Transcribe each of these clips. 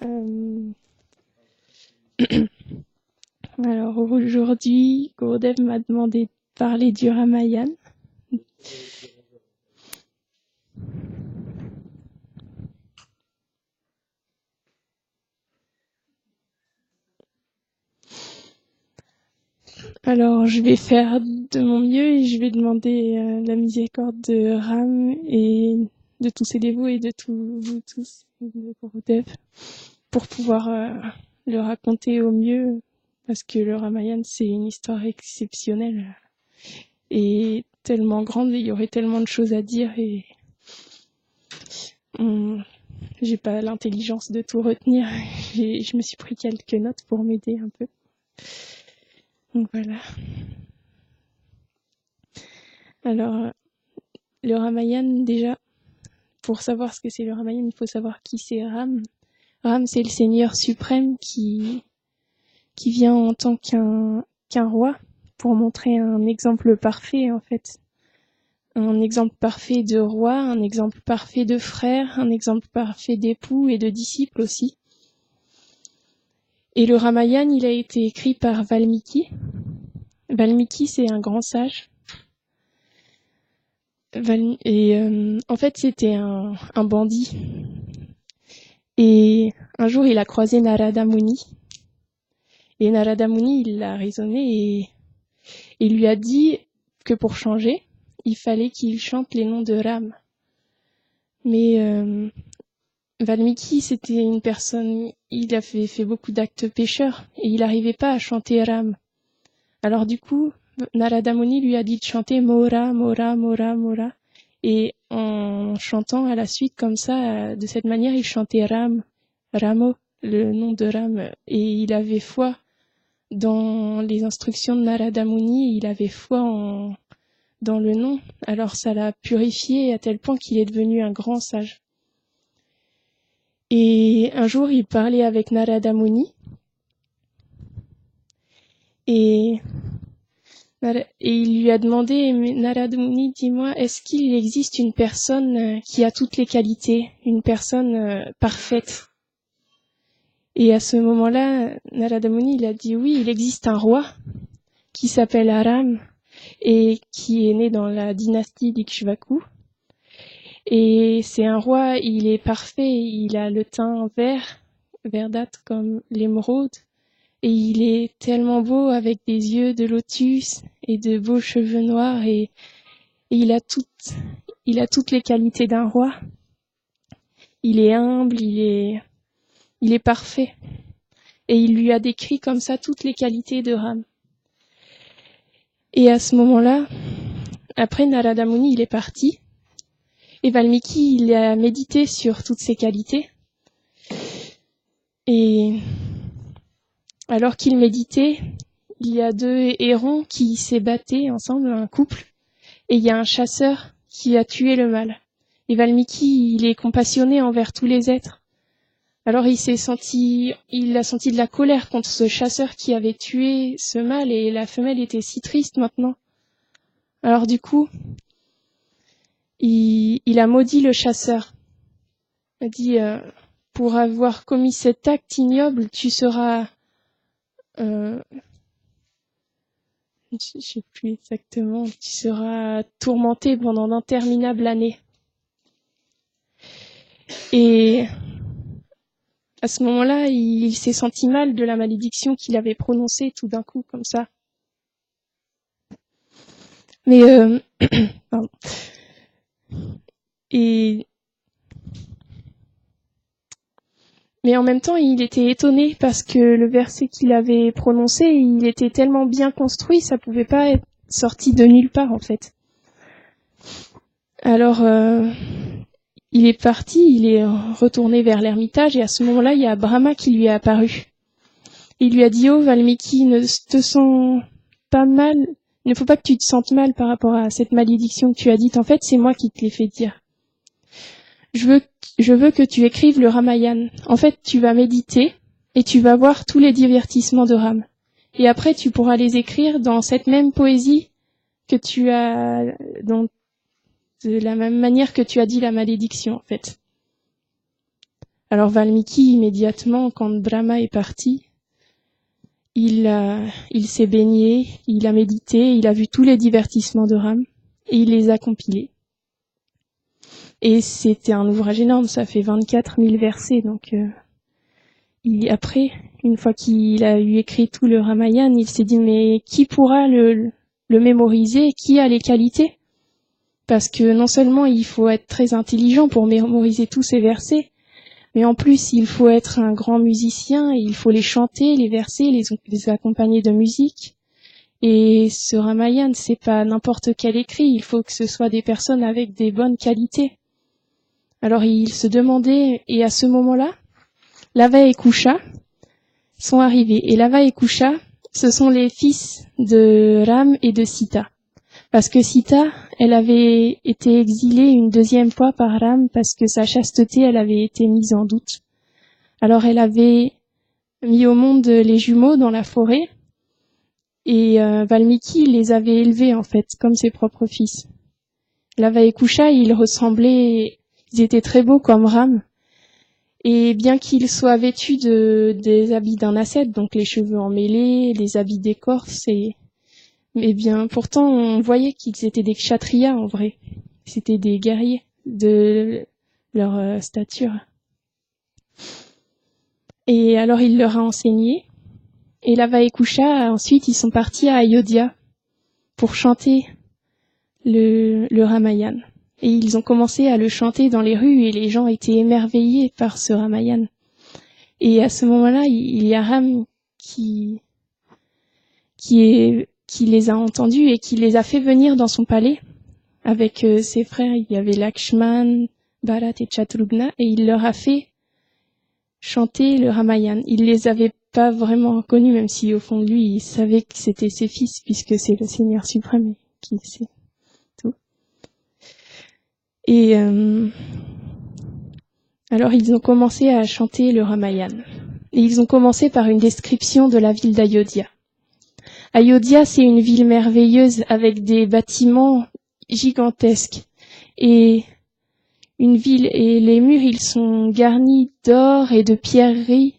Euh, Alors aujourd'hui, Gurudev m'a demandé de parler du Ramayana. Alors je vais faire de mon mieux et je vais demander la miséricorde de Ram et de tous ses dévots et de tous vous tous, de Gurudev, pour pouvoir le raconter au mieux, parce que le Ramayana c'est une histoire exceptionnelle et tellement grande, et il y aurait tellement de choses à dire et j'ai pas l'intelligence de tout retenir. Je me suis pris quelques notes pour m'aider un peu. Donc voilà. Alors, le Ramayana, déjà, pour savoir ce que c'est le Ramayana, il faut savoir qui c'est Ram. Ram, c'est le Seigneur suprême qui vient en tant qu'un roi pour montrer un exemple parfait, en fait. Un exemple parfait de roi, un exemple parfait de frère, un exemple parfait d'époux et de disciple aussi. Et le Ramayana, il a été écrit par Valmiki. Valmiki, c'est un grand sage. En fait, c'était un bandit. Et un jour, il a croisé Narada Muni. Et Narada Muni, il l'a raisonné et il lui a dit que pour changer, il fallait qu'il chante les noms de Ram. Mais Valmiki, c'était une personne, il a fait beaucoup d'actes pécheurs et il n'arrivait pas à chanter Ram. Alors du coup, Narada Muni lui a dit de chanter Mora, Mora, Mora, Mora. Et en chantant à la suite comme ça, de cette manière, il chantait Ram, Ramo, le nom de Ram. Et il avait foi dans les instructions de Narada Muni, il avait foi dans le nom. Alors ça l'a purifié à tel point qu'il est devenu un grand sage. Et un jour, il parlait avec Narada Muni. Et il lui a demandé, Narada Muni, dis-moi, est-ce qu'il existe une personne qui a toutes les qualités, une personne parfaite? Et à ce moment-là, Narada Muni, il a dit oui, il existe un roi qui s'appelle Aram et qui est né dans la dynastie d'Ikshvaku. Et c'est un roi, il est parfait, il a le teint verdâtre comme l'émeraude. Et il est tellement beau avec des yeux de lotus et de beaux cheveux noirs et il a toutes les qualités d'un roi. Il est humble, il est parfait. Et il lui a décrit comme ça toutes les qualités de Ram. Et à ce moment-là, après Narada Muni, il est parti. Et Valmiki, il a médité sur toutes ces qualités. Et alors qu'il méditait, il y a deux hérons qui s'ébattaient ensemble, un couple. Et il y a un chasseur qui a tué le mâle. Et Valmiki, il est compassionné envers tous les êtres. Alors il a senti de la colère contre ce chasseur qui avait tué ce mâle et la femelle était si triste maintenant. Alors du coup, il a maudit le chasseur. Il a dit, pour avoir commis cet acte ignoble, tu seras... je sais plus exactement, tu seras tourmenté pendant d'interminables années. Et à ce moment-là, il s'est senti mal de la malédiction qu'il avait prononcée tout d'un coup, comme ça. Mais, pardon. Mais en même temps, il était étonné parce que le verset qu'il avait prononcé, il était tellement bien construit, ça pouvait pas être sorti de nulle part, en fait. Alors, il est parti, il est retourné vers l'ermitage et à ce moment-là, il y a Brahma qui lui est apparu. Il lui a dit, oh Valmiki, ne te sens pas mal, il ne faut pas que tu te sentes mal par rapport à cette malédiction que tu as dite. En fait, c'est moi qui te l'ai fait dire. Je veux que tu écrives le Ramayana. En fait, tu vas méditer et tu vas voir tous les divertissements de Ram. Et après, tu pourras les écrire dans cette même poésie que tu as, de la même manière que tu as dit la malédiction, en fait. Alors Valmiki, immédiatement, quand Brahma est parti, il s'est baigné, il a médité, il a vu tous les divertissements de Ram et il les a compilés. Et c'était un ouvrage énorme, ça fait 24 000 versets. Donc après, une fois qu'il a eu écrit tout le Ramayana, il s'est dit mais qui pourra le mémoriser, qui a les qualités? Parce que non seulement il faut être très intelligent pour mémoriser tous ces versets, mais en plus il faut être un grand musicien et il faut les chanter, les versets, les accompagner de musique. Et ce Ramayana, c'est pas n'importe quel écrit, il faut que ce soit des personnes avec des bonnes qualités. Alors il se demandait, et à ce moment-là, Lava et Kusha sont arrivés. Et Lava et Kusha, ce sont les fils de Ram et de Sita. Parce que Sita, elle avait été exilée une deuxième fois par Ram parce que sa chasteté, elle avait été mise en doute. Alors elle avait mis au monde les jumeaux dans la forêt et Valmiki les avait élevés en fait comme ses propres fils. Lava et Kusha, ils étaient très beaux comme Ram. Et bien qu'ils soient vêtus des habits d'un ascète, donc les cheveux emmêlés, les habits d'écorce, mais bien pourtant on voyait qu'ils étaient des kshatriyas en vrai. C'était des guerriers de leur stature. Et alors il leur a enseigné. Et Lava et Kusha, ensuite ils sont partis à Ayodhya pour chanter le Ramayana. Et ils ont commencé à le chanter dans les rues et les gens étaient émerveillés par ce Ramayana. Et à ce moment-là, il y a Ram qui les a entendus et qui les a fait venir dans son palais avec ses frères. Il y avait Lakshman, Bharat et Shatrugna et il leur a fait chanter le Ramayana. Il les avait pas vraiment reconnus, même si au fond de lui, il savait que c'était ses fils puisque c'est le Seigneur suprême qui sait tout. Et alors ils ont commencé à chanter le Ramayana. Et ils ont commencé par une description de la ville d'Ayodhya. Ayodhya, c'est une ville merveilleuse avec des bâtiments gigantesques. Et une ville, et les murs, ils sont garnis d'or et de pierreries.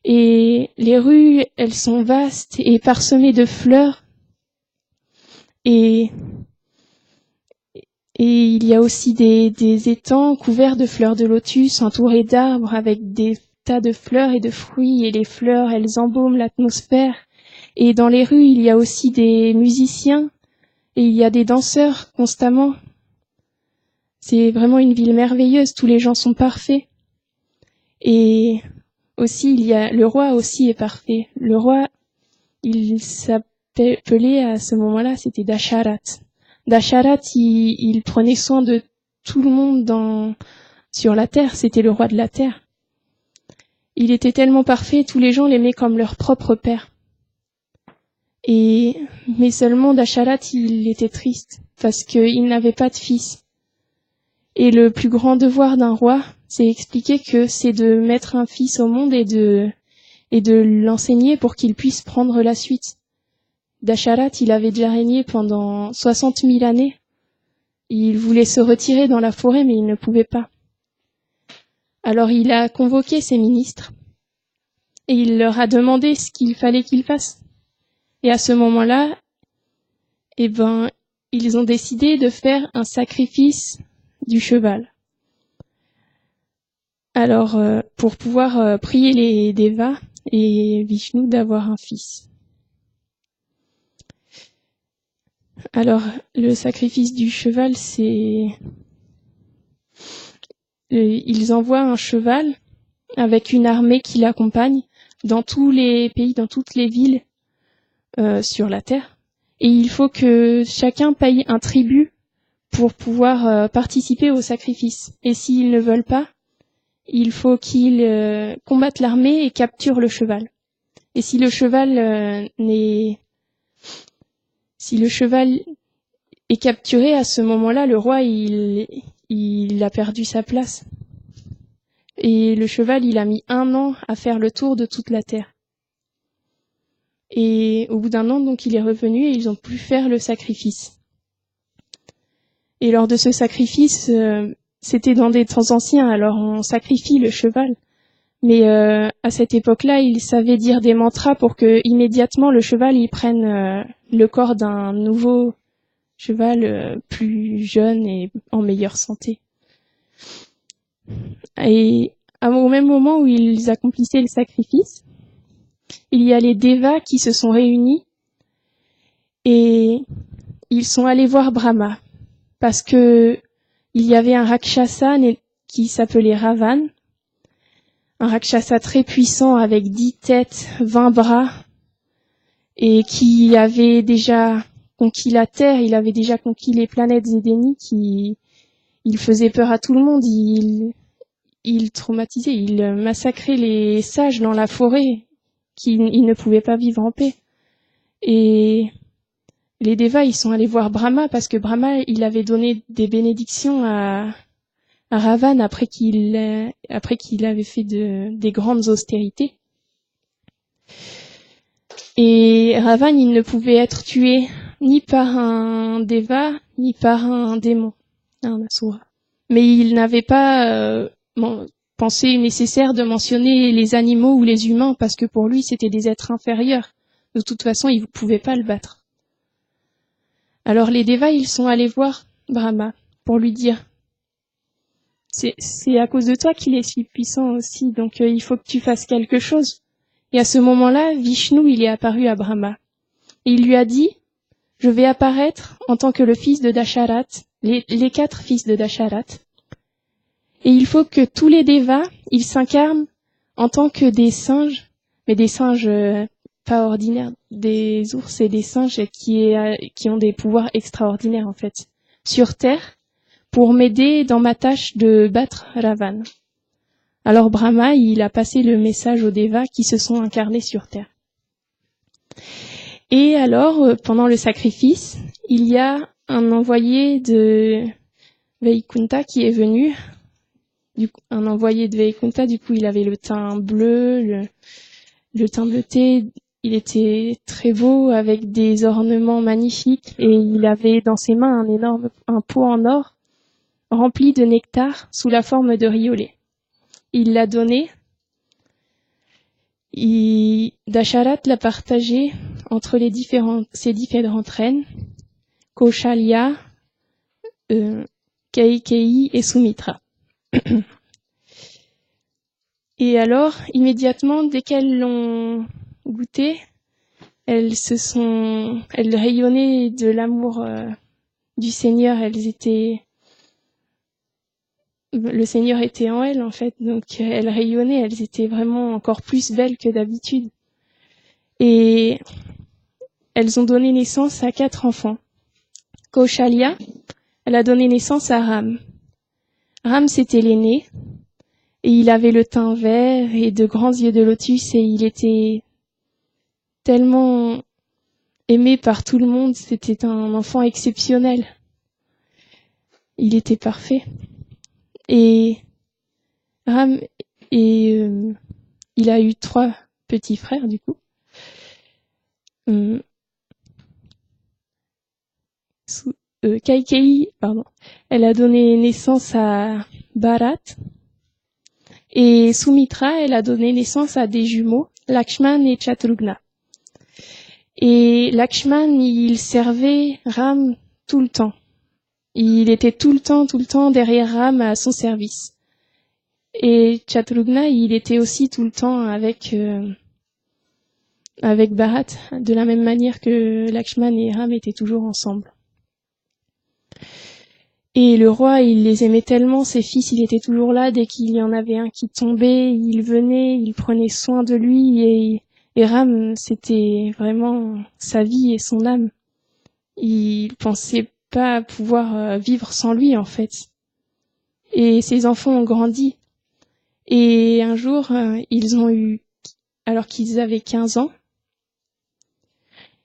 Et les rues, elles sont vastes et parsemées de fleurs. Et il y a aussi des étangs couverts de fleurs de lotus, entourés d'arbres avec des tas de fleurs et de fruits. Et les fleurs, elles embaument l'atmosphère. Et dans les rues, il y a aussi des musiciens et il y a des danseurs constamment. C'est vraiment une ville merveilleuse, tous les gens sont parfaits. Et aussi, le roi aussi est parfait. Le roi, il s'appelait à ce moment-là, c'était Dasharat. Dasharat, il prenait soin de tout le monde sur la terre, c'était le roi de la terre. Il était tellement parfait, tous les gens l'aimaient comme leur propre père. Mais seulement Dasharat, il était triste parce qu'il n'avait pas de fils. Et le plus grand devoir d'un roi, c'est expliquer que c'est de mettre un fils au monde et de l'enseigner pour qu'il puisse prendre la suite. Dasharat, il avait déjà régné pendant 60 000 années. Il voulait se retirer dans la forêt, mais il ne pouvait pas. Alors il a convoqué ses ministres et il leur a demandé ce qu'il fallait qu'ils fassent. Et à ce moment-là, ils ont décidé de faire un sacrifice du cheval. Alors, pour pouvoir prier les Devas et Vishnu d'avoir un fils. Alors, le sacrifice du cheval, ils envoient un cheval avec une armée qui l'accompagne dans tous les pays, dans toutes les villes sur la terre. Et il faut que chacun paye un tribut pour pouvoir participer au sacrifice. Et s'ils ne veulent pas, il faut qu'ils combattent l'armée et capturent le cheval. Et si le cheval est capturé, à ce moment-là, le roi, il a perdu sa place. Et le cheval, il a mis 1 an à faire le tour de toute la terre. Et au bout d'1 an, donc, il est revenu et ils ont pu faire le sacrifice. Et lors de ce sacrifice, c'était dans des temps anciens, alors on sacrifie le cheval. Mais à cette époque-là, il savait dire des mantras pour que immédiatement le cheval il prenne le corps d'un nouveau cheval plus jeune et en meilleure santé. Et au même moment où ils accomplissaient le sacrifice, il y a les Devas qui se sont réunis et ils sont allés voir Brahma parce que il y avait un Rakshasa qui s'appelait Ravan, un Rakshasa très puissant avec 10 têtes, 20 bras et qui avait déjà conquis la Terre, il avait déjà conquis les planètes zédéniques, il faisait peur à tout le monde, il traumatisait, il massacrait les sages dans la forêt, ils ne pouvaient pas vivre en paix. Et les Devas, ils sont allés voir Brahma parce que Brahma, il avait donné des bénédictions à Ravan après qu'il avait fait des grandes austérités. Et Ravan, il ne pouvait être tué ni par un Deva, ni par un démon, un asura. Mais il n'avait pas pensé nécessaire de mentionner les animaux ou les humains parce que pour lui, c'était des êtres inférieurs. De toute façon, il ne pouvait pas le battre. Alors les Devas, ils sont allés voir Brahma pour lui dire c'est à cause de toi qu'il est si puissant aussi, donc il faut que tu fasses quelque chose. Et à ce moment-là, Vishnu, il est apparu à Brahma. Et il lui a dit, je vais apparaître en tant que le fils de Dasharat, les 4 fils de Dasharat. Et il faut que tous les Devas, ils s'incarnent en tant que des singes, mais des singes pas ordinaires, des ours et des singes qui ont des pouvoirs extraordinaires en fait, sur Terre, pour m'aider dans ma tâche de battre Ravan. Alors Brahma, il a passé le message aux Devas qui se sont incarnés sur Terre. Et alors, pendant le sacrifice, il y a un envoyé de Vaikunta qui est venu. Un envoyé de Vaikunta, du coup, il avait le teint bleu, le teint bleuté. Il était très beau avec des ornements magnifiques et il avait dans ses mains un pot en or rempli de nectar sous la forme de riolet. Il l'a donné. Dasharat l'a partagé entre ses différentes reines, Kaushalya, Kaikeyi et Sumitra. Et alors, immédiatement, dès qu'elles l'ont goûté, elles rayonnaient de l'amour du Seigneur. Le Seigneur était en elles, en fait, donc elles rayonnaient, elles étaient vraiment encore plus belles que d'habitude. Et elles ont donné naissance à 4 enfants. Kaushalya, elle a donné naissance à Ram. Ram, c'était l'aîné, et il avait le teint vert et de grands yeux de lotus, et il était tellement aimé par tout le monde, c'était un enfant exceptionnel. Il était parfait. Et Ram, il a eu 3 petits frères, du coup. Kaikeyi, elle a donné naissance à Bharat. Et Sumitra, elle a donné naissance à des jumeaux, Lakshman et Shatrugna. Et Lakshman, il servait Ram tout le temps. Il était tout le temps derrière Ram à son service. Et Shatrugna, il était aussi tout le temps avec Bharat, de la même manière que Lakshman et Ram étaient toujours ensemble. Et le roi, il les aimait tellement, ses fils, il était toujours là, dès qu'il y en avait un qui tombait, il venait, il prenait soin de lui, et Ram, c'était vraiment sa vie et son âme. Il pensait pas pouvoir vivre sans lui, en fait. Et ses enfants ont grandi. Et un jour, ils ont eu, alors qu'ils avaient 15 ans,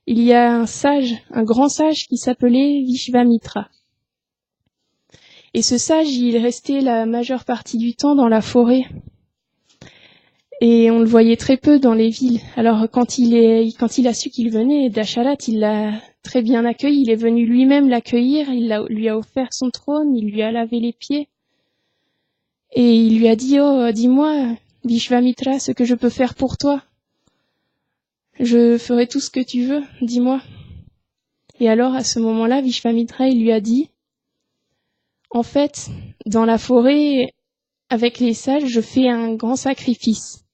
il y a un grand sage qui s'appelait Vishvamitra. Et ce sage, il restait la majeure partie du temps dans la forêt. Et on le voyait très peu dans les villes. Alors quand il a su qu'il venait, Dasharat, il l'a très bien accueilli. Il est venu lui-même l'accueillir, lui a offert son trône, il lui a lavé les pieds. Et il lui a dit, oh, dis-moi, Vishvamitra, ce que je peux faire pour toi. Je ferai tout ce que tu veux, dis-moi. Et alors, à ce moment-là, Vishvamitra, il lui a dit, en fait, dans la forêt, avec les sages, je fais un grand sacrifice.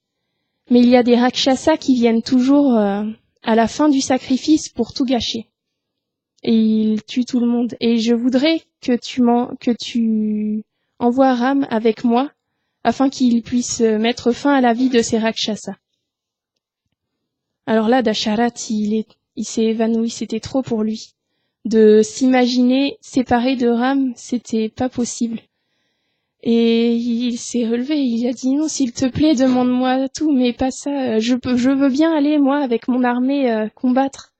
Mais il y a des rakshasas qui viennent toujours à la fin du sacrifice pour tout gâcher. Et ils tuent tout le monde. Et je voudrais que tu envoies Ram avec moi, afin qu'il puisse mettre fin à la vie de ces rakshasas. Alors là, Dasharat, il s'est évanoui, c'était trop pour lui. De s'imaginer séparé de Ram, c'était pas possible. Et il s'est relevé, il a dit non, s'il te plaît, demande-moi tout, mais pas ça. Je veux bien aller, moi, avec mon armée, combattre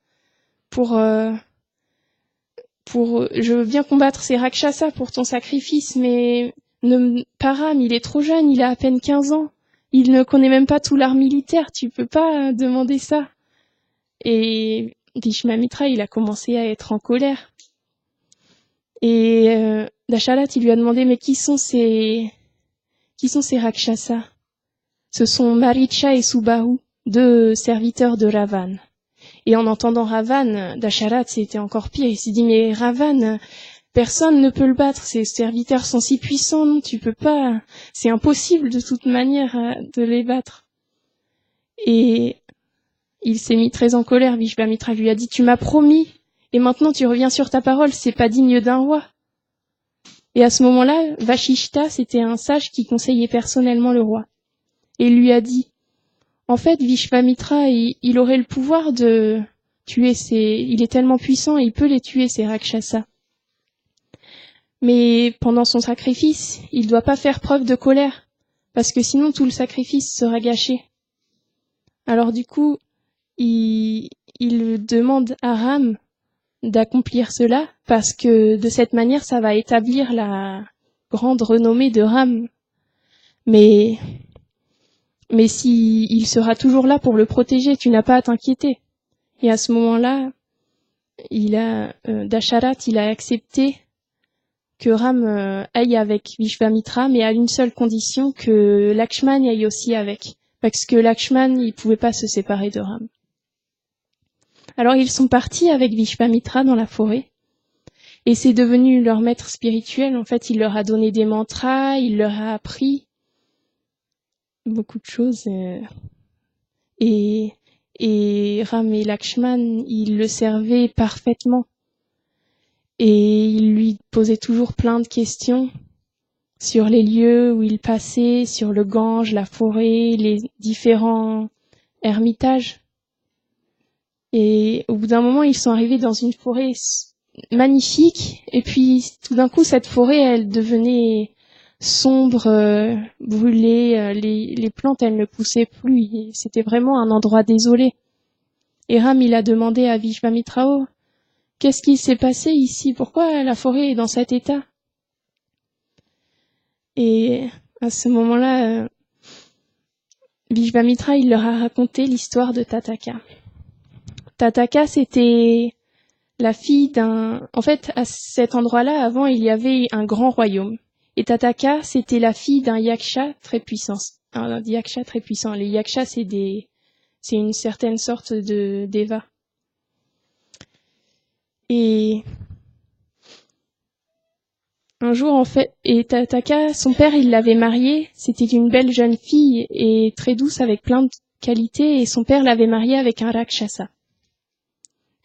je veux bien combattre ces rakshasas pour ton sacrifice, mais pas Ram, il est trop jeune, il a à peine 15 ans. Il ne connaît même pas tout l'art militaire, tu peux pas demander ça. Et Vishvamitra, il a commencé à être en colère. Et Dasharat, il lui a demandé, mais qui sont ces rakshasas? Ce sont Maricha et Subahu, deux serviteurs de Ravan. Et en entendant Ravan, Dasharat, c'était encore pire. Il s'est dit, mais Ravan, personne ne peut le battre. Ces serviteurs sont si puissants, non, tu peux pas. C'est impossible de toute manière de les battre. Et il s'est mis très en colère. Vishvamitra lui a dit, tu m'as promis, et maintenant tu reviens sur ta parole, c'est pas digne d'un roi. Et à ce moment-là, Vashishta, c'était un sage qui conseillait personnellement le roi. Et il lui a dit, en fait, Vishvamitra, il aurait le pouvoir de tuer il est tellement puissant, il peut les tuer, ces rakshasas. Mais pendant son sacrifice, il doit pas faire preuve de colère, parce que sinon tout le sacrifice sera gâché. Alors du coup, il demande à Ram d'accomplir cela, parce que de cette manière, ça va établir la grande renommée de Ram. Mais si il sera toujours là pour le protéger, tu n'as pas à t'inquiéter. Et à ce moment-là, Dasharat, il a accepté que Ram aille avec Vishvamitra, mais à une seule condition, que Lakshman aille aussi avec. Parce que Lakshman, il pouvait pas se séparer de Ram. Alors ils sont partis avec Vishvamitra dans la forêt. Et c'est devenu leur maître spirituel. En fait, il leur a donné des mantras, il leur a appris beaucoup de choses. Et Ram et Lakshman, ils le servaient parfaitement. Et il lui posait toujours plein de questions sur les lieux où il passait, sur le Gange, la forêt, les différents ermitages. Et au bout d'un moment, ils sont arrivés dans une forêt magnifique, et puis tout d'un coup, cette forêt, elle devenait sombre, brûlée, les plantes, elles ne poussaient plus, c'était vraiment un endroit désolé. Et Ram, il a demandé à Vishvamitra, oh, qu'est-ce qui s'est passé ici? Pourquoi la forêt est dans cet état? Et à ce moment-là, Vishvamitra, il leur a raconté l'histoire de Tataka. Tataka, c'était la fille En fait, à cet endroit-là, avant, il y avait un grand royaume. Et Tataka, c'était la fille d'un yaksha très puissant. Un yaksha très puissant. Les yakshas, c'est une certaine sorte de deva. Et un jour, en fait, et Tataka, son père, il l'avait mariée. C'était une belle jeune fille et très douce avec plein de qualités. Et son père l'avait mariée avec un rakshasa.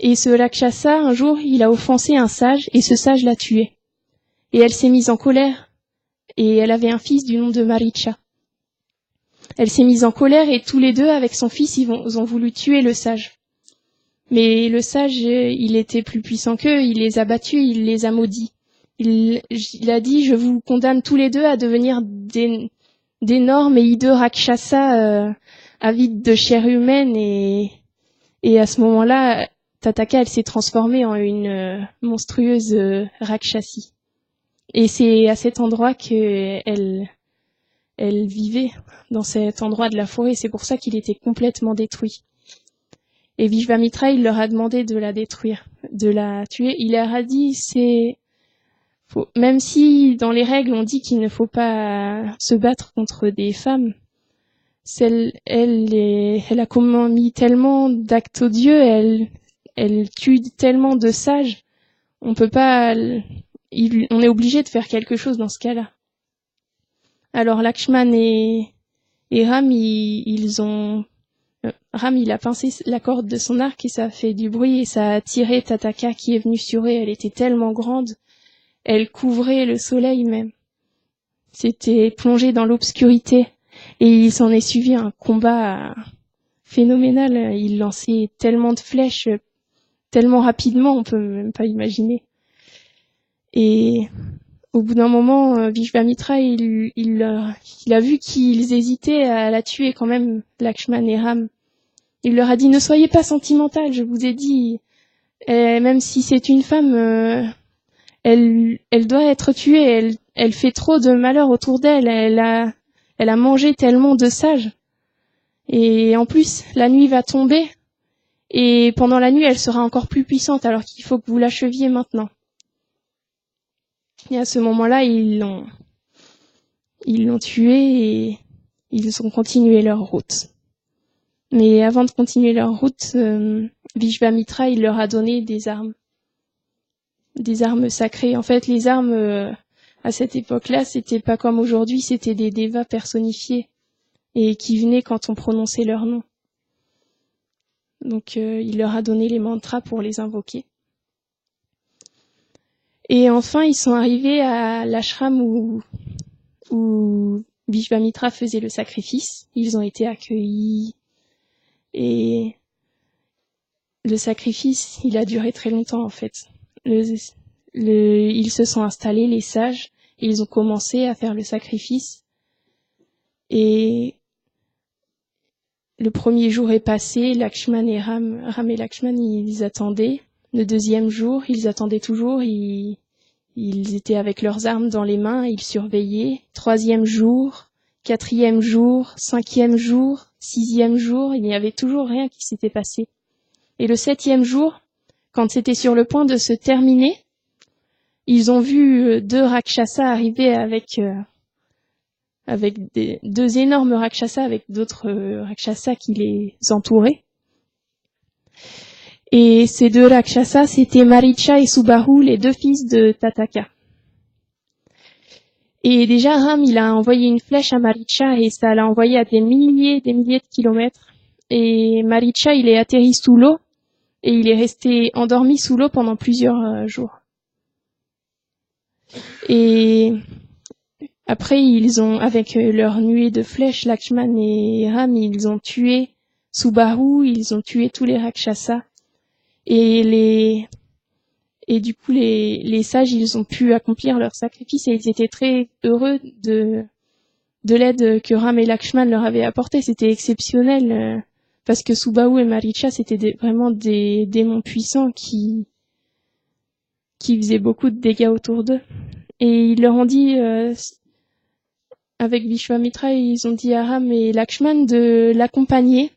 Et ce rakshasa, un jour, il a offensé un sage et ce sage l'a tué. Et elle s'est mise en colère. Et elle avait un fils du nom de Maricha. Elle s'est mise en colère et tous les deux, avec son fils, ils ont voulu tuer le sage. Mais le sage, il était plus puissant qu'eux, il les a battus, il les a maudits. Il a dit, je vous condamne tous les deux à devenir d'énormes et hideux rakshasas avides de chair humaine. Et à ce moment-là, Tataka, elle s'est transformée en une monstrueuse rakshasi. Et c'est à cet endroit qu'elle vivait, dans cet endroit de la forêt. C'est pour ça qu'il était complètement détruit. Et Vishvamitra, il leur a demandé de la détruire, de la tuer. Il leur a dit, Même si dans les règles on dit qu'il ne faut pas se battre contre des femmes, elle a commis tellement d'actes odieux, elle tue tellement de sages, on peut pas, on est obligé de faire quelque chose dans ce cas-là. Alors Lakshman et Ram, Ram, il a pincé la corde de son arc et ça a fait du bruit et ça a attiré Tataka qui est venue sur eux. Elle était tellement grande, elle couvrait le soleil même. C'était plongé dans l'obscurité et il s'en est suivi un combat phénoménal. Il lançait tellement de flèches, tellement rapidement, on peut même pas imaginer. Et au bout d'un moment, Vishvamitra, il a vu qu'ils hésitaient à la tuer quand même, Lakshman et Ram. Il leur a dit, ne soyez pas sentimental, je vous ai dit, même si c'est une femme, elle doit être tuée, elle fait trop de malheur autour d'elle, elle a mangé tellement de sages. Et en plus, la nuit va tomber, et pendant la nuit, elle sera encore plus puissante, alors qu'il faut que vous l'acheviez maintenant. Et à ce moment-là, ils l'ont tuée et ils ont continué leur route. Mais avant de continuer leur route, Vishvamitra, il leur a donné des armes sacrées. En fait, les armes à cette époque-là, c'était pas comme aujourd'hui, c'était des devas personnifiés et qui venaient quand on prononçait leur nom. Donc, il leur a donné les mantras pour les invoquer. Et enfin, ils sont arrivés à l'ashram où Vishvamitra faisait le sacrifice. Ils ont été accueillis et le sacrifice, il a duré très longtemps en fait. Ils se sont installés, les sages, et ils ont commencé à faire le sacrifice. Et le premier jour est passé, Lakshman et Ram et Lakshman, ils attendaient. Le deuxième jour, ils attendaient toujours, ils étaient avec leurs armes dans les mains, ils surveillaient. Troisième jour, quatrième jour, cinquième jour, sixième jour, il n'y avait toujours rien qui s'était passé. Et le septième jour, quand c'était sur le point de se terminer, ils ont vu deux rakshasas arriver avec deux énormes rakshasas avec d'autres rakshasas qui les entouraient. Et ces deux rakshasas, c'était Maricha et Subahu, les deux fils de Tataka. Et déjà, Ram, il a envoyé une flèche à Maricha et ça l'a envoyé à des milliers de kilomètres. Et Maricha, il est atterri sous l'eau et il est resté endormi sous l'eau pendant plusieurs jours. Et après, ils ont, avec leur nuée de flèches, Lakshman et Ram, ils ont tué Subahu, ils ont tué tous les rakshasas. Et du coup, les sages, ils ont pu accomplir leur sacrifice et ils étaient très heureux de l'aide que Ram et Lakshman leur avaient apportée. C'était exceptionnel parce que Subahu et Maricha, c'était vraiment des démons puissants qui faisaient beaucoup de dégâts autour d'eux. Et ils leur ont dit, avec Vishvamitra, ils ont dit à Ram et Lakshman de l'accompagner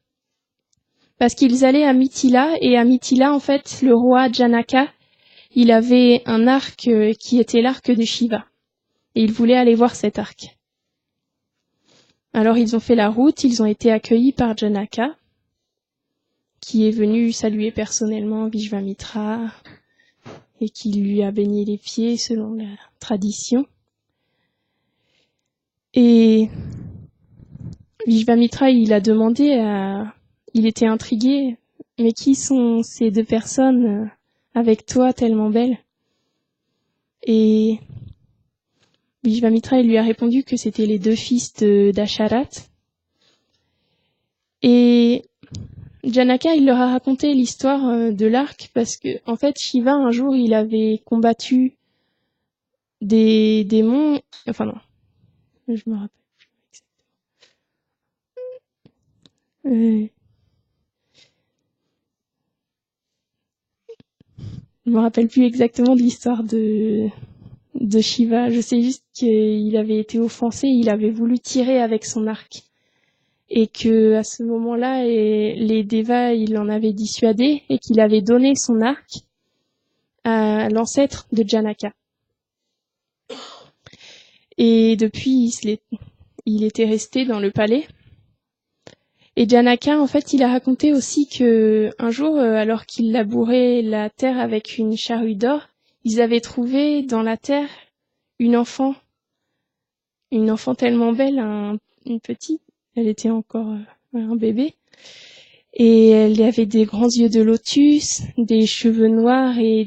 parce qu'ils allaient à Mithila et à Mithila, en fait, le roi Janaka, il avait un arc qui était l'arc de Shiva. Et il voulait aller voir cet arc. Alors ils ont fait la route, ils ont été accueillis par Janaka, qui est venu saluer personnellement Vishvamitra et qui lui a baigné les pieds selon la tradition. Et Vishvamitra, il a demandé il était intrigué, mais qui sont ces deux personnes avec toi tellement belles? Et Vishvamitra, il lui a répondu que c'était les deux fils d'Asharat. Et Janaka, il leur a raconté l'histoire de l'arc parce que, en fait, Shiva, un jour, il avait combattu des démons, enfin non, je me rappelle plus. Je me rappelle plus exactement de l'histoire de Shiva. Je sais juste qu'il avait été offensé, il avait voulu tirer avec son arc. Et que, à ce moment-là, les Devas, il en avait dissuadé et qu'il avait donné son arc à l'ancêtre de Janaka. Et depuis, il était resté dans le palais. Et Janaka, en fait, il a raconté aussi que un jour, alors qu'il labourait la terre avec une charrue d'or, ils avaient trouvé dans la terre une enfant tellement belle, une petite. Elle était encore un bébé. Et elle avait des grands yeux de lotus, des cheveux noirs et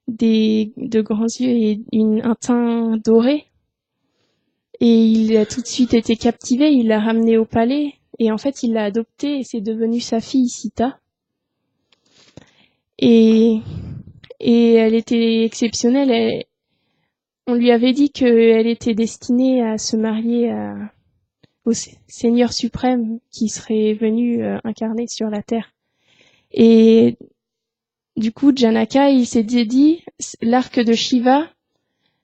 de grands yeux et un teint doré. Et il a tout de suite été captivé, il l'a ramenée au palais. Et en fait, il l'a adoptée et c'est devenu sa fille Sita. Et elle était exceptionnelle. On lui avait dit qu'elle était destinée à se marier au Seigneur suprême qui serait venu incarner sur la terre. Et du coup, Janaka, il s'est dit, l'arc de Shiva,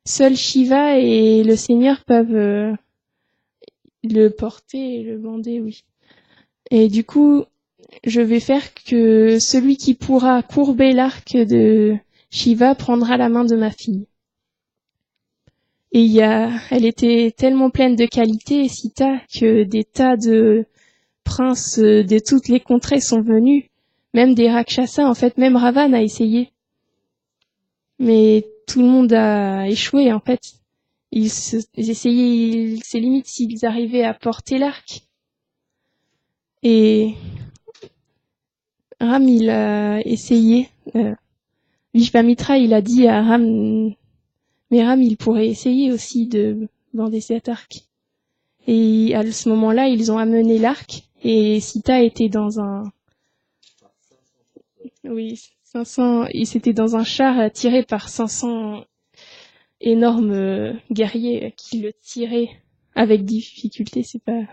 seul Shiva et le Seigneur peuvent le porter et le bander, oui. Et du coup, je vais faire que celui qui pourra courber l'arc de Shiva prendra la main de ma fille. Et elle était tellement pleine de qualités, Sita, que des tas de princes de toutes les contrées sont venus, même des Rakshasas, en fait, même Ravan a essayé. Mais tout le monde a échoué, en fait. Ils essayaient, c'est limite s'ils arrivaient à porter l'arc. Et Ram, il a essayé. Vishvamitra, il a dit à Ram, mais Ram, il pourrait essayer aussi de bander cet arc. Et à ce moment-là, ils ont amené l'arc, et Sita était dans oui, 500, et c'était dans un char tiré par 500 énormes guerriers qui le tiraient avec difficulté, c'est pas.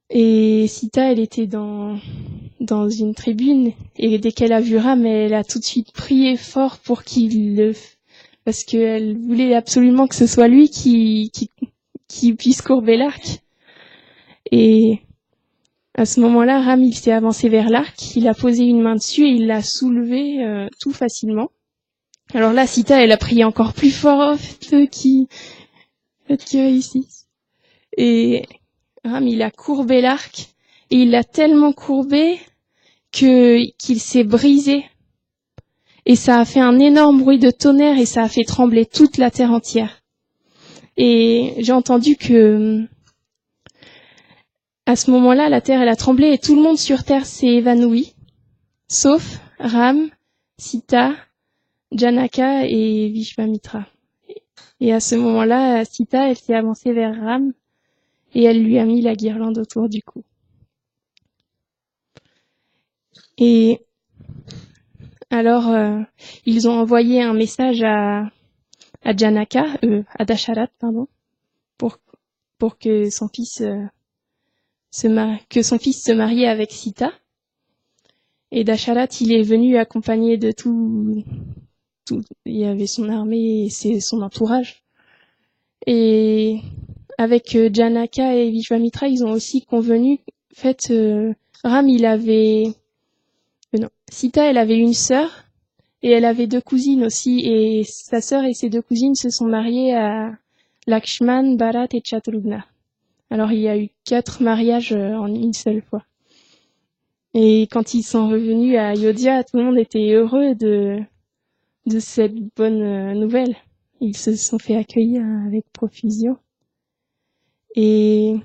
Et Sita, elle était dans une tribune, et dès qu'elle a vu Ram, elle a tout de suite prié fort pour parce qu'elle voulait absolument que ce soit lui qui puisse courber l'arc. Et à ce moment-là, Ram, il s'est avancé vers l'arc, il a posé une main dessus et il l'a soulevé tout facilement. Alors là, Sita, elle a prié encore plus fort, qui réussisse. Et Ram, il a courbé l'arc et il l'a tellement courbé qu'il s'est brisé. Et ça a fait un énorme bruit de tonnerre et ça a fait trembler toute la terre entière. Et j'ai entendu que à ce moment-là, la terre, elle a tremblé et tout le monde sur terre s'est évanoui, sauf Ram, Sita, Janaka et Vishvamitra. Et à ce moment-là, Sita, elle s'est avancée vers Ram et elle lui a mis la guirlande autour du cou. Et alors, ils ont envoyé un message à Janaka, à Dasharat, pardon, pour que son fils se marie avec Sita. Et Dasharat, il est venu accompagné de tout, il y avait son armée et son entourage. Et avec Janaka et Vishvamitra, ils ont aussi convenu, en fait, Ram, Sita, elle avait une sœur, et elle avait 2 cousines aussi, et sa sœur et ses 2 cousines se sont mariées à Lakshman, Bharat et Shatrugna. Alors il y a eu 4 mariages en une seule fois. Et quand ils sont revenus à Ayodhya, tout le monde était heureux de cette bonne nouvelle. Ils se sont fait accueillir avec profusion. Et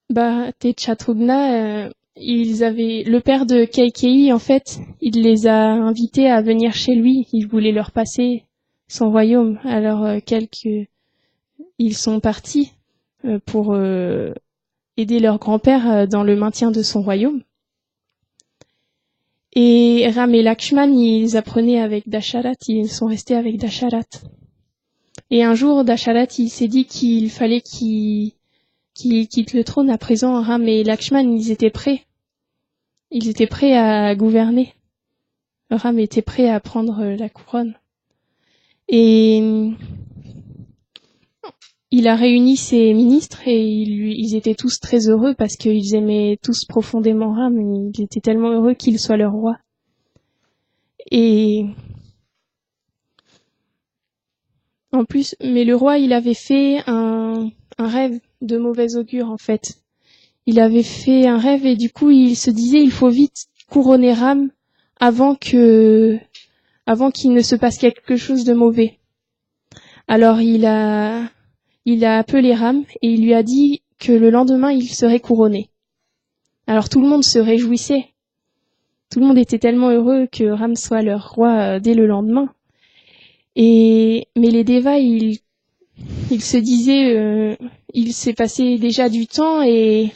Bharat et Shatrugna, le père de Kaikeyi, en fait, il les a invités à venir chez lui. Il voulait leur passer son royaume. Alors ils sont partis pour aider leur grand-père dans le maintien de son royaume. Et Ram et Lakshman, ils apprenaient avec Dasharat, ils sont restés avec Dasharat. Et un jour, Dasharat, il s'est dit qu'il fallait qu'il quitte le trône. À présent, Ram et Lakshman, ils étaient prêts. Ils étaient prêts à gouverner. Ram était prêt à prendre la couronne. Et il a réuni ses ministres et ils étaient tous très heureux parce qu'ils aimaient tous profondément Ram et ils étaient tellement heureux qu'il soit leur roi. Et En plus, mais le roi, il avait fait un rêve de mauvais augure, en fait. Il avait fait un rêve et du coup, il se disait, il faut vite couronner Ram avant qu'il ne se passe quelque chose de mauvais. Alors, il a appelé Ram et il lui a dit que le lendemain, il serait couronné. Alors, tout le monde se réjouissait. Tout le monde était tellement heureux que Ram soit leur roi dès le lendemain. Mais les Devas, ils se disaient, il s'est passé déjà du temps et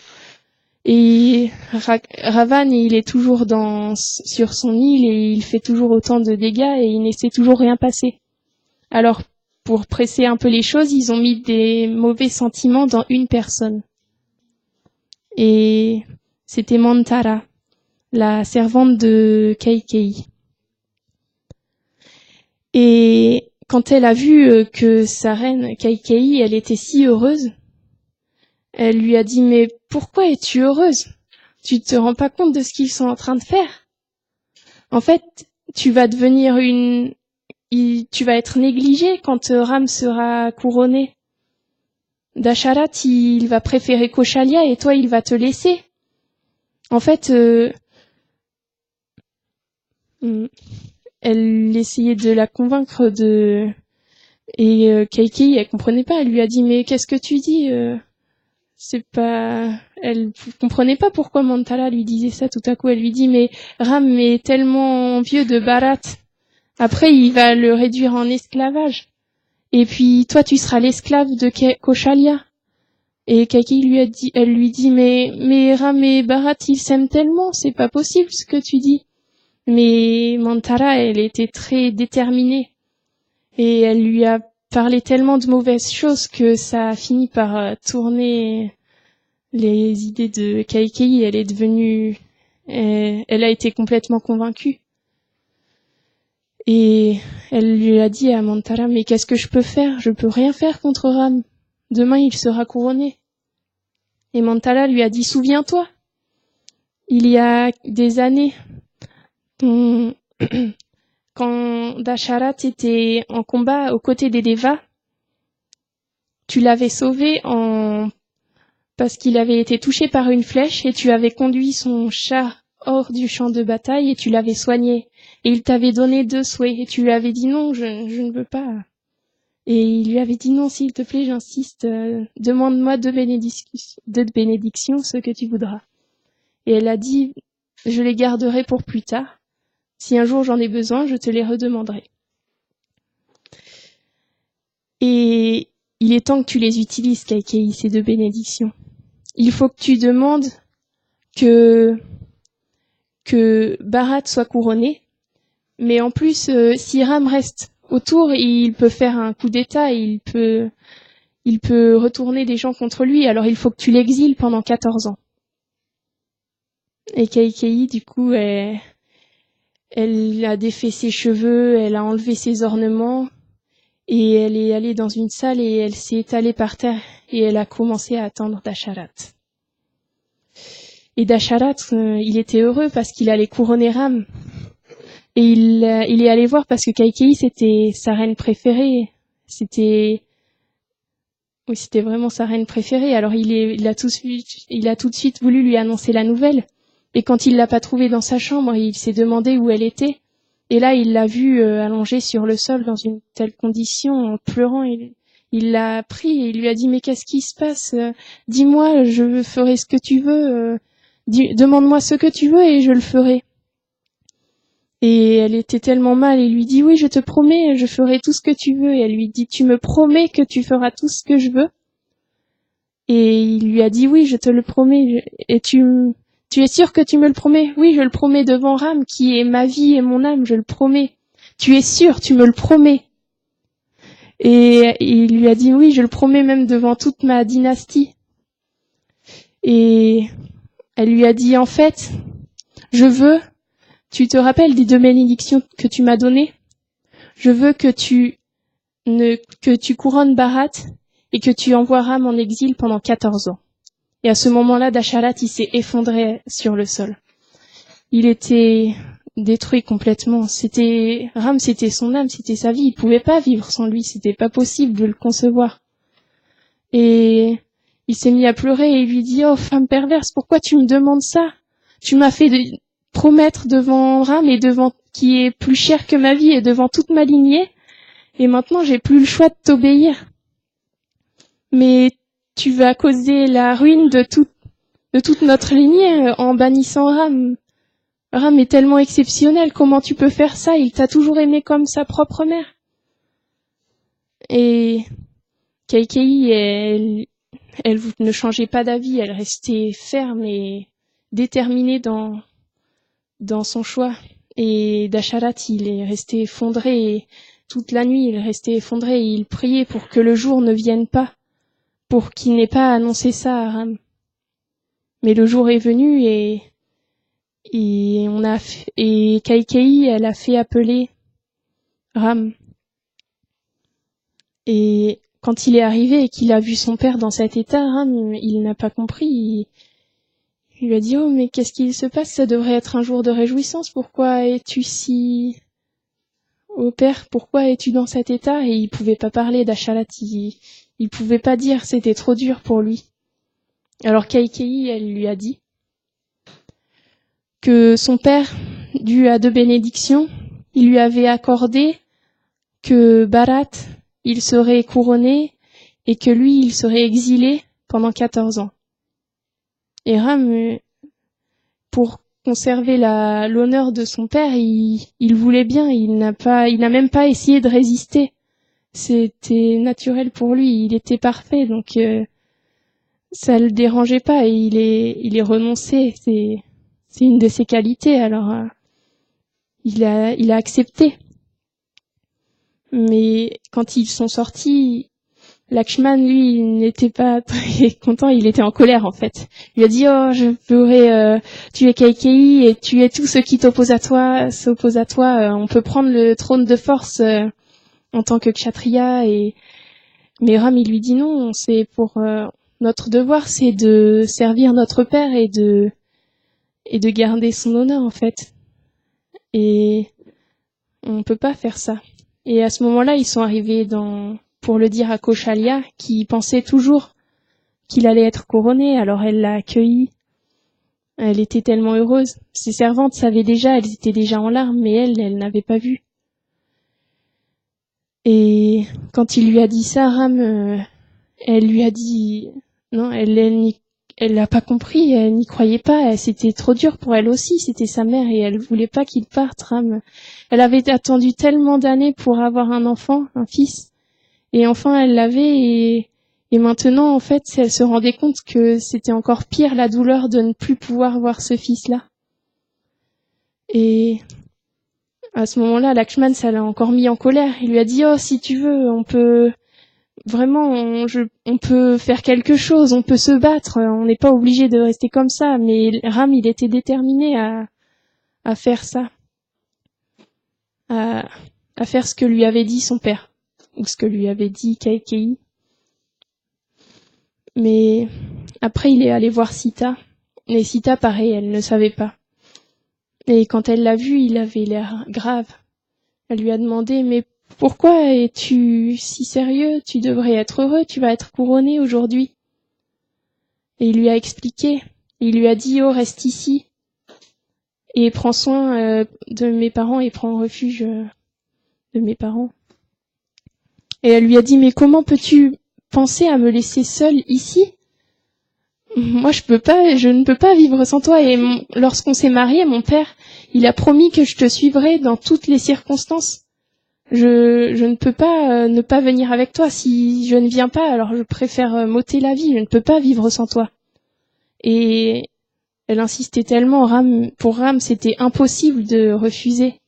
Ravan, il est toujours sur son île et il fait toujours autant de dégâts et il ne s'est toujours rien passé. Alors, pour presser un peu les choses, ils ont mis des mauvais sentiments dans une personne. Et c'était Mantara, la servante de Kaikeyi. Et quand elle a vu que sa reine Kaikeyi, elle était si heureuse, elle lui a dit « Mais pourquoi es-tu heureuse? Tu te rends pas compte de ce qu'ils sont en train de faire? En fait, tu vas être négligée quand Ram sera couronné. Dasharat, il va préférer Koshalya et toi, il va te laisser. En fait, elle essayait de la convaincre et Kaikeyi, elle comprenait pas. Elle lui a dit « Mais qu'est-ce que tu dis Elle comprenait pas pourquoi Mantala lui disait ça. Tout à coup, elle lui dit « Mais Ram est tellement vieux de Bharat. Après, il va le réduire en esclavage. Et puis, toi, tu seras l'esclave de Koshalya. » Et Kaikeyi elle lui dit « Mais Ram et Bharat, ils s'aiment tellement. C'est pas possible ce que tu dis. » Mais Mantara, elle était très déterminée. Et elle lui a parlé tellement de mauvaises choses que ça a fini par tourner les idées de Kaikeyi. Elle a été complètement convaincue. Et elle lui a dit à Mantara, mais qu'est-ce que je peux faire? Je peux rien faire contre Ram. Demain, il sera couronné. Et Mantara lui a dit, souviens-toi, il y a des années, quand Dasharat était en combat aux côtés des Devas, tu l'avais sauvé parce qu'il avait été touché par une flèche et tu avais conduit son char hors du champ de bataille et tu l'avais soigné. Et il t'avait donné 2 souhaits et tu lui avais dit non, je ne veux pas. Et il lui avait dit non, s'il te plaît, j'insiste, demande-moi 2 bénédictions, ce que tu voudras. Et elle a dit, je les garderai pour plus tard. Si un jour j'en ai besoin, je te les redemanderai. Et il est temps que tu les utilises, Kaikeyi, ces 2 bénédictions. Il faut que tu demandes que Bharat soit couronné, mais en plus, si Ram reste autour, il peut faire un coup d'État, il peut retourner des gens contre lui, alors il faut que tu l'exiles pendant 14 ans. Et Kaikeyi, du coup, elle a défait ses cheveux, elle a enlevé ses ornements, et elle est allée dans une salle et elle s'est étalée par terre et elle a commencé à attendre Dasharat. Et Dasharat, il était heureux parce qu'il allait couronner Ram. Et il est allé voir parce que Kaikeyi, c'était sa reine préférée. C'était vraiment sa reine préférée. Alors il a tout de suite voulu lui annoncer la nouvelle. Et quand il l'a pas trouvée dans sa chambre, il s'est demandé où elle était. Et là, il l'a vue allongée sur le sol dans une telle condition, en pleurant. Il l'a pris et il lui a dit, mais qu'est-ce qui se passe? Dis-moi, je ferai ce que tu veux. Demande-moi ce que tu veux et je le ferai. Et elle était tellement mal, il lui dit, oui, je te promets, je ferai tout ce que tu veux. Et elle lui dit, tu me promets que tu feras tout ce que je veux? Et il lui a dit, oui, je te le promets. Et tu es sûr que tu me le promets? Oui, je le promets devant Ram, qui est ma vie et mon âme, je le promets. Tu es sûr, tu me le promets? Et il lui a dit, oui, je le promets même devant toute ma dynastie. Et elle lui a dit, en fait, tu te rappelles des 2 bénédictions que tu m'as données? Je veux que tu couronnes Bharat et que tu envoies Ram en exil pendant 14 ans. Et à ce moment-là, Dasharat, il s'est effondré sur le sol. Il était détruit complètement. Ram, c'était son âme, c'était sa vie. Il pouvait pas vivre sans lui. C'était pas possible de le concevoir. Et il s'est mis à pleurer et il lui dit, oh, femme perverse, pourquoi tu me demandes ça? Tu m'as fait promettre devant Ram et devant qui est plus cher que ma vie et devant toute ma lignée. Et maintenant, j'ai plus le choix de t'obéir. Mais tu vas causer la ruine de toute notre lignée en bannissant Ram. Ram est tellement exceptionnel, comment tu peux faire ça? Il t'a toujours aimé comme sa propre mère. Et Keikei, elle ne changeait pas d'avis, elle restait ferme et déterminée dans son choix. Et Dasharat, il est resté effondré, et toute la nuit, il restait effondré, et il priait pour que le jour ne vienne pas, pour qu'il n'ait pas annoncé ça à Ram. Mais le jour est venu, et Keikei, elle a fait appeler Ram. Et quand il est arrivé et qu'il a vu son père dans cet état, Ram, il n'a pas compris. Il lui a dit, oh, mais qu'est-ce qu'il se passe? Ça devrait être un jour de réjouissance. Pourquoi es-tu si... Oh père, pourquoi es-tu dans cet état? Et il pouvait pas parler d'Ashalat. Il pouvait pas dire, c'était trop dur pour lui. Alors Keikei, elle lui a dit que son père, dû à 2 bénédictions, il lui avait accordé que Bharat, il serait couronné et que lui, il serait exilé pendant 14 ans. Et Ram, pour conserver l'honneur de son père, il voulait bien, il n'a même pas essayé de résister. C'était naturel pour lui, il était parfait, donc ça le dérangeait pas et il est renoncé, c'est une de ses qualités, alors il a accepté. Mais quand ils sont sortis, Lakshman, lui, il n'était pas très content, il était en colère en fait. Il a dit, oh, je pourrais tuer Keikei et tuer tout ce qui s'oppose à toi. On peut prendre le trône de force en tant que kshatriya. Mais Ram, il lui dit non, c'est pour notre devoir, c'est de servir notre père et de garder son honneur en fait. Et on peut pas faire ça. Et à ce moment-là, ils sont arrivés pour le dire à Kaushalya, qui pensait toujours qu'il allait être couronné, alors elle l'a accueilli. Elle était tellement heureuse. Ses servantes savaient déjà, elles étaient déjà en larmes, mais elle n'avait pas vu. Et quand il lui a dit ça, Ram, elle lui a dit, non, elle l'a pas compris, elle n'y croyait pas, c'était trop dur pour elle aussi, c'était sa mère et elle voulait pas qu'il parte, Ram. Elle avait attendu tellement d'années pour avoir un enfant, un fils. Et enfin, elle l'avait et maintenant, en fait, elle se rendait compte que c'était encore pire la douleur de ne plus pouvoir voir ce fils-là. Et à ce moment-là, Lakshman, ça l'a encore mis en colère. Il lui a dit, oh, si tu veux, on peut faire quelque chose, on peut se battre, on n'est pas obligé de rester comme ça. Mais Ram, il était déterminé à faire ça, à faire ce que lui avait dit son père. Ou ce que lui avait dit Keikei. Mais après, il est allé voir Sita. Et Sita, pareil, elle ne savait pas. Et quand elle l'a vu, il avait l'air grave. Elle lui a demandé, mais pourquoi es-tu si sérieux? Tu devrais être heureux, tu vas être couronné aujourd'hui. Et il lui a expliqué. Il lui a dit, oh, reste ici. Et prends soin de mes parents et prends refuge de mes parents. Et elle lui a dit, mais comment peux-tu penser à me laisser seule ici? Moi, je ne peux pas vivre sans toi. Et lorsqu'on s'est mariés, mon père, il a promis que je te suivrais dans toutes les circonstances. Je ne peux pas ne pas venir avec toi. Si je ne viens pas, alors je préfère m'ôter la vie. Je ne peux pas vivre sans toi. Et elle insistait tellement. Pour Ram, c'était impossible de refuser.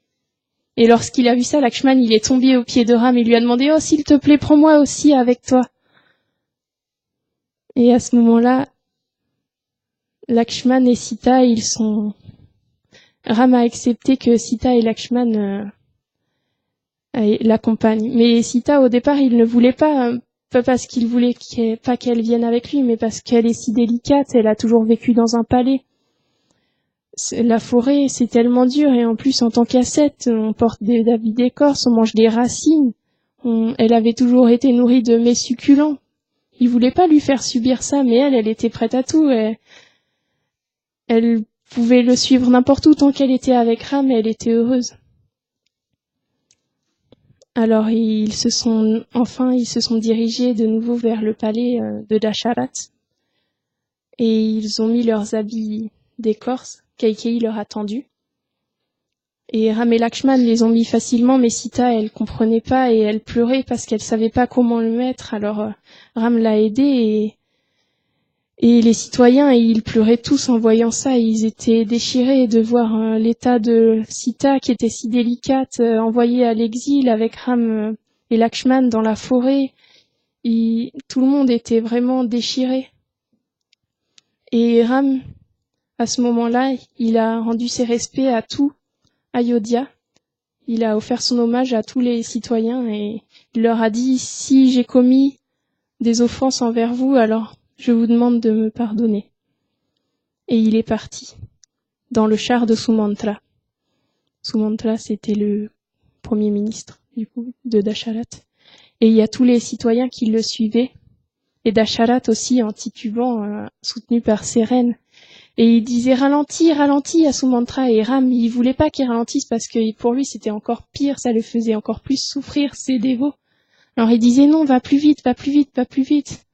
Et lorsqu'il a vu ça, Lakshman, il est tombé aux pieds de Ram et lui a demandé, oh, s'il te plaît, prends-moi aussi avec toi. Et à ce moment-là, Lakshman et Sita, Ram a accepté que Sita et Lakshman l'accompagnent. Mais Sita, au départ, il ne voulait pas parce qu'il voulait pas qu'elle vienne avec lui, mais parce qu'elle est si délicate, elle a toujours vécu dans un palais. La forêt, c'est tellement dur, et en plus, en tant qu'ascète, on porte des habits d'écorce, on mange des racines. Elle avait toujours été nourrie de mets succulents. Il voulait pas lui faire subir ça, mais elle était prête à tout. Elle pouvait le suivre n'importe où tant qu'elle était avec Ram, et elle était heureuse. Alors ils se sont dirigés de nouveau vers le palais de Dasharat, et ils ont mis leurs habits d'écorce. Kaikeyi leur a tendu. Et Ram et Lakshman les ont mis facilement, mais Sita, elle comprenait pas et elle pleurait parce qu'elle savait pas comment le mettre. Alors Ram l'a aidée, et les citoyens, ils pleuraient tous en voyant ça. Ils étaient déchirés de voir l'état de Sita qui était si délicate, envoyée à l'exil avec Ram et Lakshman dans la forêt. Tout le monde était vraiment déchiré. Et Ram, à ce moment-là, il a rendu ses respects à tout Ayodhya. Il a offert son hommage à tous les citoyens et il leur a dit « Si j'ai commis des offenses envers vous, alors je vous demande de me pardonner. » Et il est parti dans le char de Sumantra. Sumantra, c'était le premier ministre du coup, de Dasharat. Et il y a tous les citoyens qui le suivaient. Et Dasharat aussi, en titubant, soutenu par ses reines. Et il disait ralentis, ralentis à Sumantra, et Ram, il voulait pas qu'il ralentisse parce que pour lui c'était encore pire, ça le faisait encore plus souffrir ses dévots. Alors il disait non, va plus vite, va plus vite, va plus vite.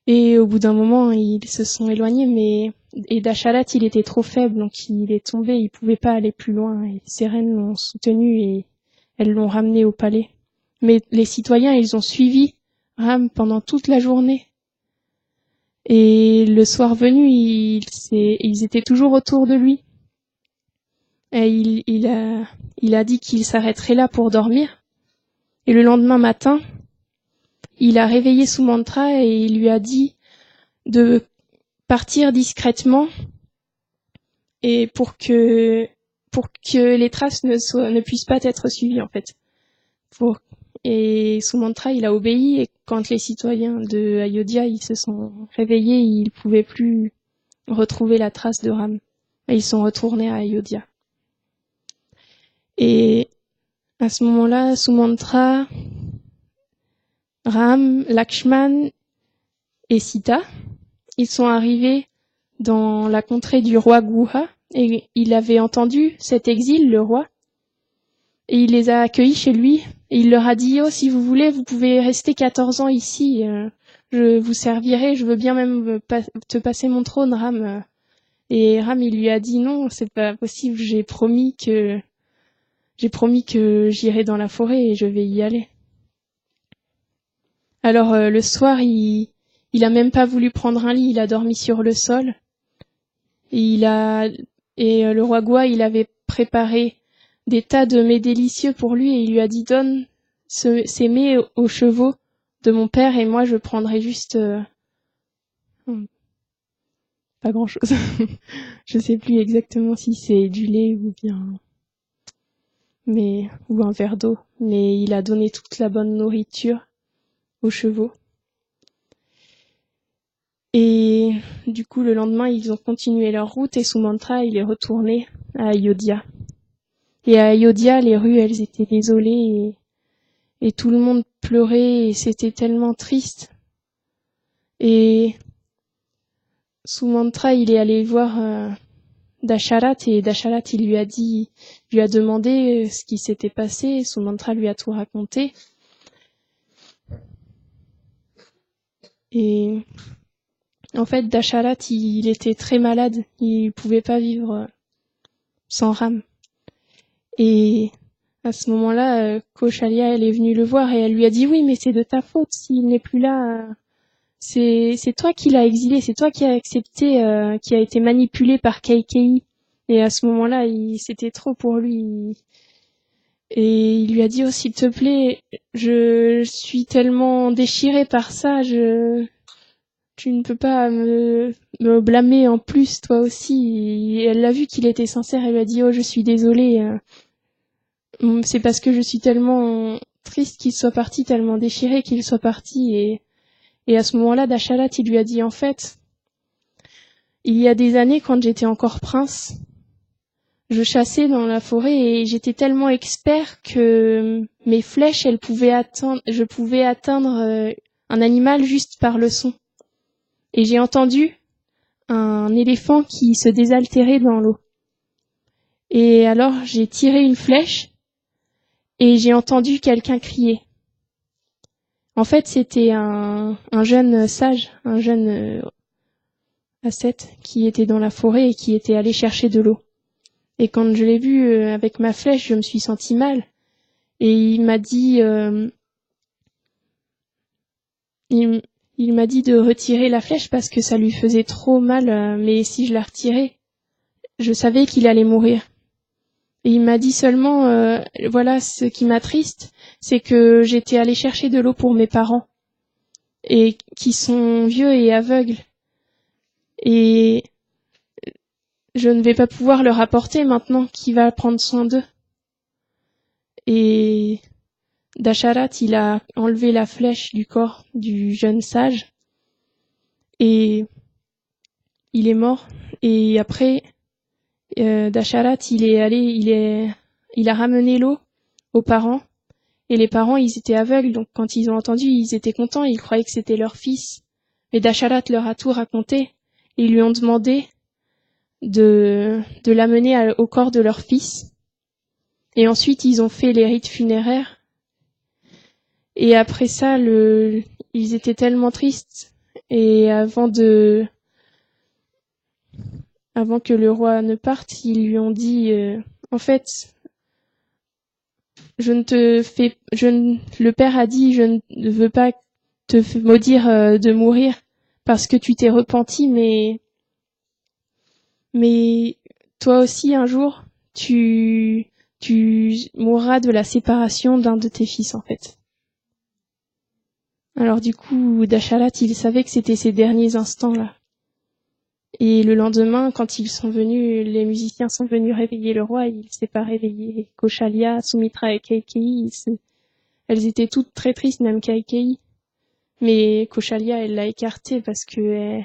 Et au bout d'un moment, ils se sont éloignés, et Dasharat, il était trop faible, donc il est tombé, il pouvait pas aller plus loin, et ses reines l'ont soutenu et elles l'ont ramené au palais. Mais les citoyens, ils ont suivi Ram pendant toute la journée. Et le soir venu, ils étaient toujours autour de lui. Et il a dit qu'il s'arrêterait là pour dormir. Et le lendemain matin, il a réveillé Sumantra et il lui a dit de partir discrètement et pour que les traces ne puissent pas être suivies en fait. Et Sumantra, il a obéi, et quand les citoyens de Ayodhya, ils se sont réveillés, ils pouvaient plus retrouver la trace de Ram. Et ils sont retournés à Ayodhya. Et à ce moment-là, Sumantra, Ram, Lakshman et Sita, ils sont arrivés dans la contrée du roi Guha, et il avait entendu cet exil, le roi, et il les a accueillis chez lui, et il leur a dit « Oh, si vous voulez, vous pouvez rester 14 ans ici, je vous servirai, je veux bien même te passer mon trône, Ram. » Et Ram, il lui a dit « Non, c'est pas possible, j'ai promis que j'irai dans la forêt et je vais y aller. » Alors le soir, il a même pas voulu prendre un lit, il a dormi sur le sol. Et le roi Guha, il avait préparé des tas de mets délicieux pour lui et il lui a dit donne ces mets aux chevaux de mon père et moi je prendrai juste pas grand chose. Je sais plus exactement si c'est du lait ou bien ou un verre d'eau, mais il a donné toute la bonne nourriture aux chevaux. Et du coup le lendemain ils ont continué leur route et Sumantra il est retourné à Ayodhya. Et à Ayodhya, les rues, elles étaient désolées et tout le monde pleurait et c'était tellement triste. Et Sumantra, il est allé voir Dasharat et Dasharat, il lui a demandé ce qui s'était passé. Sumantra lui a tout raconté. Et en fait, Dasharat, il était très malade. Il pouvait pas vivre sans Ram. Et à ce moment-là, Kaushalya, elle est venue le voir et elle lui a dit oui, mais c'est de ta faute s'il n'est plus là. C'est toi qui l'as exilé, c'est toi qui as accepté, qui a été manipulé par Kaikeyi. Et à ce moment-là, c'était trop pour lui. Et il lui a dit oh s'il te plaît, je suis tellement déchirée par ça, tu ne peux pas me blâmer en plus toi aussi. Et elle l'a vu qu'il était sincère, elle lui a dit oh je suis désolée. C'est parce que je suis tellement triste qu'il soit parti, tellement déchiré qu'il soit parti. Et à ce moment-là, Dasharat, il lui a dit, en fait, il y a des années, quand j'étais encore prince, je chassais dans la forêt et j'étais tellement expert que mes flèches, je pouvais atteindre un animal juste par le son. Et j'ai entendu un éléphant qui se désaltérait dans l'eau. Et alors, j'ai tiré une flèche et j'ai entendu quelqu'un crier. En fait, c'était un jeune sage, un jeune ascète qui était dans la forêt et qui était allé chercher de l'eau. Et quand je l'ai vu avec ma flèche, je me suis sentie mal. Et il m'a dit de retirer la flèche parce que ça lui faisait trop mal, mais si je la retirais, je savais qu'il allait mourir. Et il m'a dit seulement, voilà, ce qui m'attriste, c'est que j'étais allée chercher de l'eau pour mes parents, et qui sont vieux et aveugles. Et je ne vais pas pouvoir leur apporter maintenant. Qui va prendre soin d'eux? Et Dasharat, il a enlevé la flèche du corps du jeune sage et il est mort. Et après, Dasharat, il a ramené l'eau aux parents. Et les parents, ils étaient aveugles, donc quand ils ont entendu, ils étaient contents, ils croyaient que c'était leur fils. Mais Dasharat leur a tout raconté. Et ils lui ont demandé de l'amener au corps de leur fils. Et ensuite, ils ont fait les rites funéraires. Et après ça, ils étaient tellement tristes. Et avant que le roi ne parte, ils lui ont dit, en fait, le père a dit, je ne veux pas te maudire de mourir parce que tu t'es repenti, mais toi aussi un jour, tu mourras de la séparation d'un de tes fils, en fait. Alors du coup, Dasharat, il savait que c'était ses derniers instants-là. Et le lendemain, quand les musiciens sont venus réveiller le roi, il s'est pas réveillé. Koshalya, Sumitra et Kaikeyi, elles étaient toutes très tristes, même Kaikeyi. Mais Koshalya, elle l'a écarté parce que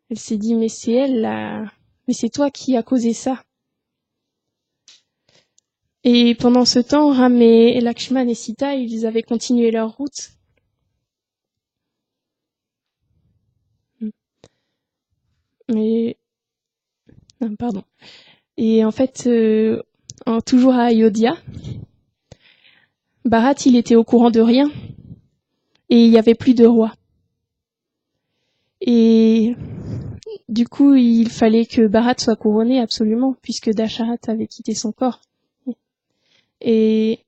elle s'est dit, mais c'est elle là, mais c'est toi qui as causé ça. Et pendant ce temps, Ram et Lakshman et Sita, ils avaient continué leur route. Mais non, pardon. Et en fait, toujours à Ayodhya, Bharat, il était au courant de rien et il y avait plus de roi. Et du coup, il fallait que Bharat soit couronné absolument, puisque Dasharat avait quitté son corps. Et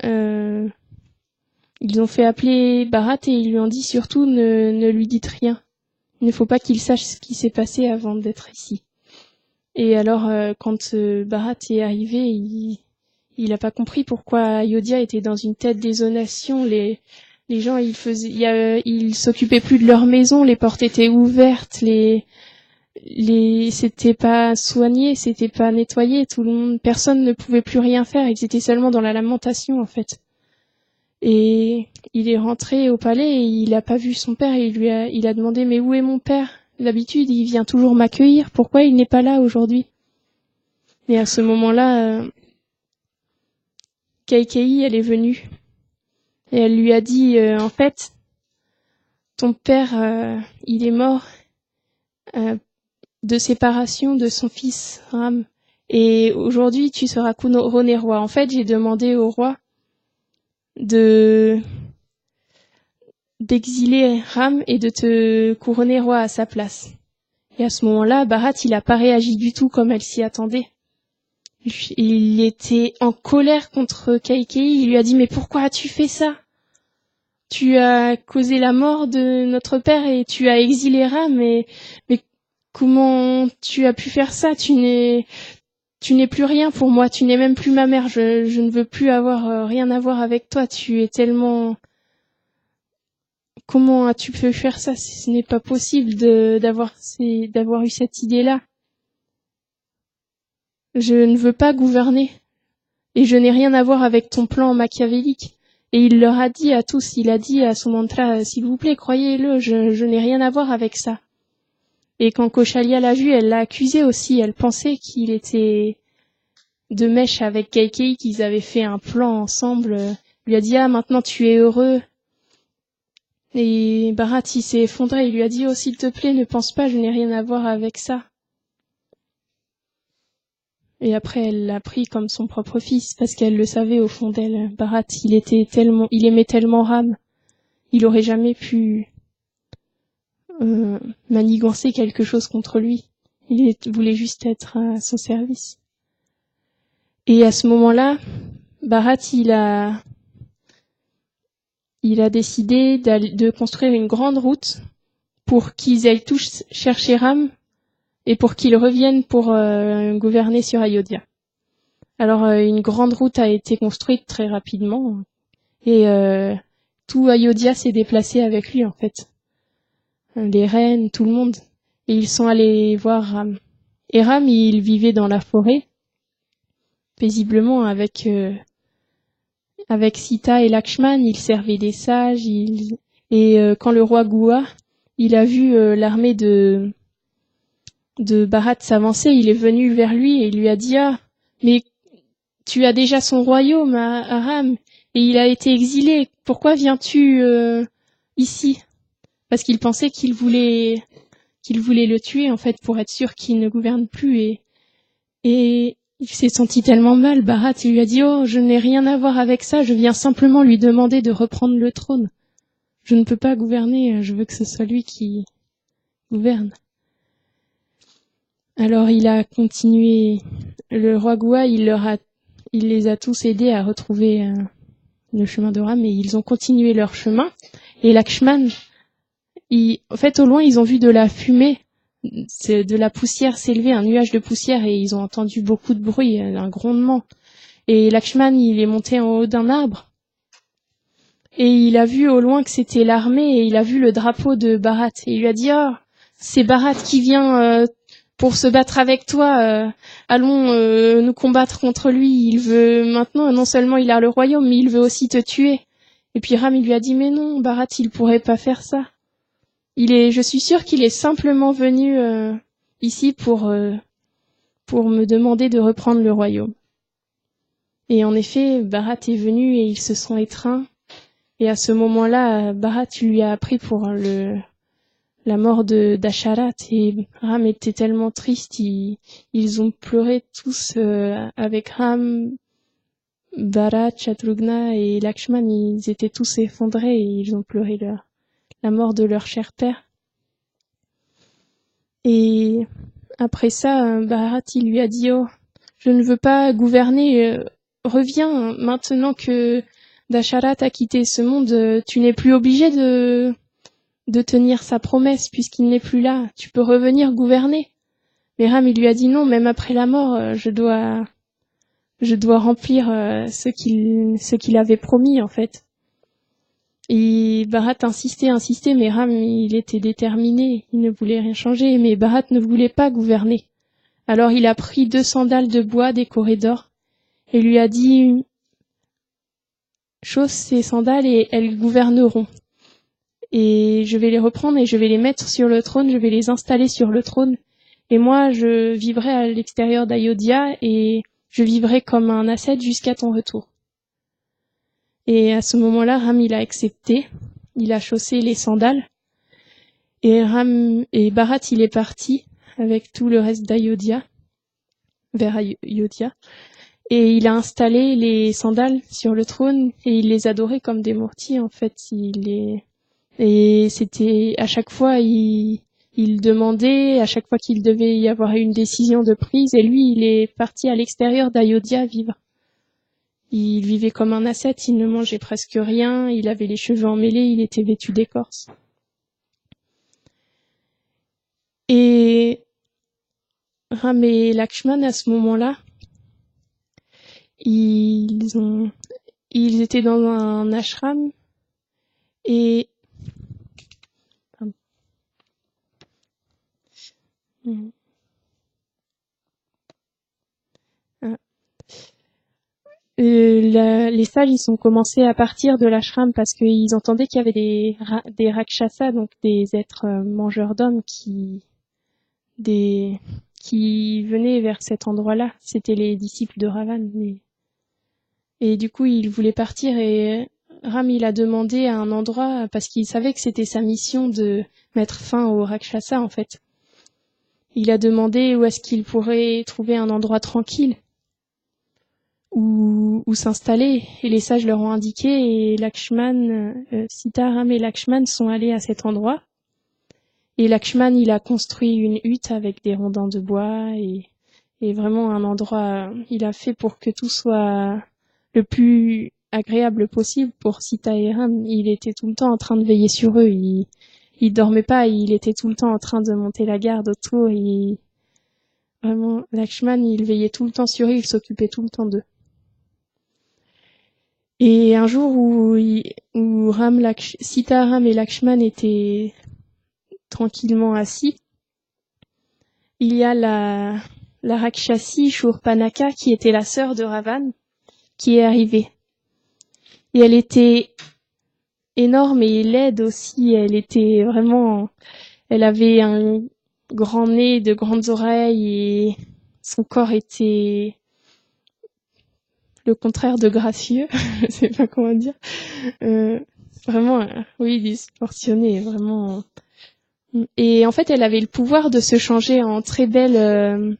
ils ont fait appeler Bharat et ils lui ont dit surtout ne lui dites rien. Il ne faut pas qu'il sache ce qui s'est passé avant d'être ici. Et alors, quand Bharat est arrivé, il a pas compris pourquoi Ayodhya était dans une telle désolation. Les gens, ils s'occupaient plus de leur maison, les portes étaient ouvertes, c'était pas soigné, c'était pas nettoyé, personne ne pouvait plus rien faire, ils étaient seulement dans la lamentation, en fait. Et il est rentré au palais et il a pas vu son père et il a demandé, mais où est mon père? D'habitude, il vient toujours m'accueillir, pourquoi il n'est pas là aujourd'hui? Et à ce moment-là, Kaikeyi, elle est venue. Et elle lui a dit, en fait, ton père, il est mort de séparation de son fils Ram. Et aujourd'hui, tu seras couronné roi. En fait, j'ai demandé au roi d'exiler Ram et de te couronner roi à sa place. Et à ce moment-là, Bharat, il a pas réagi du tout comme elle s'y attendait. Il était en colère contre Kaikeyi. Il lui a dit, mais pourquoi as-tu fait ça? Tu as causé la mort de notre père et tu as exilé Ram, mais comment tu as pu faire ça? Tu n'es plus rien pour moi, tu n'es même plus ma mère, je ne veux plus avoir rien à voir avec toi, tu es tellement... Comment as-tu pu faire ça? Ce n'est pas possible d'avoir eu cette idée-là. Je ne veux pas gouverner et je n'ai rien à voir avec ton plan machiavélique. Et il leur a dit à tous, il a dit à Sumantra, s'il vous plaît, croyez-le, je n'ai rien à voir avec ça. Et quand Koshalia l'a vu, elle l'a accusé aussi. Elle pensait qu'il était de mèche avec Keikei, qu'ils avaient fait un plan ensemble. Lui a dit, ah, maintenant tu es heureux. Et Bharat, il s'est effondré. Il lui a dit, oh, s'il te plaît, ne pense pas, je n'ai rien à voir avec ça. Et après, elle l'a pris comme son propre fils, parce qu'elle le savait au fond d'elle. Bharat, il aimait tellement Ram. Il aurait jamais pu manigancer quelque chose contre lui. Voulait juste être à son service. Et à ce moment-là, Bharat, il a décidé de construire une grande route pour qu'ils aillent tous chercher Ram et pour qu'ils reviennent pour gouverner sur Ayodhya. Alors une grande route a été construite très rapidement et tout Ayodhya s'est déplacé avec lui en fait. Les reines, tout le monde. Et ils sont allés voir Ram. Et Ram, il vivait dans la forêt, paisiblement avec Sita et Lakshman, il servait des sages, quand le roi Gua, il a vu l'armée de Bharat s'avancer, il est venu vers lui et il lui a dit, ah, mais tu as déjà son royaume à Ram, et il a été exilé, pourquoi viens-tu ici? Parce qu'il pensait qu'il voulait le tuer, en fait, pour être sûr qu'il ne gouverne plus, et il s'est senti tellement mal, Bharat, il lui a dit, oh, je n'ai rien à voir avec ça, je viens simplement lui demander de reprendre le trône. Je ne peux pas gouverner, je veux que ce soit lui qui gouverne. Alors il a continué, le roi Gua, il les a tous aidés à retrouver le chemin de Ram, et ils ont continué leur chemin. Et Lakshman, en fait, au loin, ils ont vu de la fumée, de la poussière s'élever, un nuage de poussière, et ils ont entendu beaucoup de bruit, un grondement. Et Lakshman, il est monté en haut d'un arbre, et il a vu au loin que c'était l'armée, et il a vu le drapeau de Bharat, et il lui a dit, oh, c'est Bharat qui vient pour se battre avec toi, allons nous combattre contre lui, il veut maintenant, non seulement il a le royaume, mais il veut aussi te tuer. Et puis Ram, il lui a dit, mais non, Bharat, il pourrait pas faire ça. Je suis sûre qu'il est simplement venu ici pour me demander de reprendre le royaume. Et en effet, Bharat est venu et ils se sont étreints. Et à ce moment-là, Bharat lui a appris pour la mort de Dasharat, et Ram était tellement triste, ils ont pleuré tous avec Ram, Bharat, Shatrughna et Lakshman, ils étaient tous effondrés et ils ont pleuré la mort de leur cher père. Et après ça, Bharat, il lui a dit, oh, je ne veux pas gouverner, reviens, maintenant que Dasharat a quitté ce monde, tu n'es plus obligé de tenir sa promesse puisqu'il n'est plus là, tu peux revenir gouverner. Mais Ram, il lui a dit non, même après la mort, je dois remplir ce qu'il avait promis en fait. Et Bharat insistait, mais Ram, il était déterminé, il ne voulait rien changer, mais Bharat ne voulait pas gouverner. Alors il a pris 2 sandales de bois décorées d'or et lui a dit, chausse ces sandales et elles gouverneront. Et je vais les reprendre et je vais les mettre sur le trône, je vais les installer sur le trône. Et moi, je vivrai à l'extérieur d'Ayodhya et je vivrai comme un ascète jusqu'à ton retour. Et à ce moment-là, Ram, il a accepté, il a chaussé les sandales. Et Bharat, il est parti avec tout le reste d'Ayodhya, vers Ayodhya. Et il a installé les sandales sur le trône et il les adorait comme des mortiers, en fait. Et c'était, à chaque fois, il demandait, à chaque fois qu'il devait y avoir une décision de prise, et lui, il est parti à l'extérieur d'Ayodhya vivre. Il vivait comme un ascète, il ne mangeait presque rien, il avait les cheveux emmêlés, il était vêtu d'écorce. Et Ram et Lakshman, à ce moment-là, ils étaient dans un ashram, et les sages, ils ont commencé à partir de l'ashram parce qu'ils entendaient qu'il y avait des rakshasas, donc des êtres mangeurs d'hommes qui qui venaient vers cet endroit-là. C'était les disciples de Ravan. Et du coup, il voulait partir et Ram, il a demandé à un endroit parce qu'il savait que c'était sa mission de mettre fin au Rakshasa, en fait. Il a demandé où est-ce qu'il pourrait trouver un endroit tranquille où s'installer. Et les sages leur ont indiqué et Sita, Ram et Lakshman sont allés à cet endroit. Et Lakshman, il a construit une hutte avec des rondins de bois et vraiment un endroit, il a fait pour que tout soit le plus agréable possible pour Sita et Ram. Il était tout le temps en train de veiller sur eux. Il dormait pas, il était tout le temps en train de monter la garde autour. Vraiment, Lakshman, il veillait tout le temps sur eux, il s'occupait tout le temps d'eux. Et un jour où Sita, Ram et Lakshman étaient tranquillement assis, il y a la Rakshasi Shurpanaka, qui était la sœur de Ravan, qui est arrivée. Et elle était énorme et laide aussi. Elle avait un grand nez, de grandes oreilles et son corps était le contraire de gracieux. Je sais pas comment dire. Vraiment, oui, disproportionné, vraiment. Et en fait, elle avait le pouvoir de se changer en très belle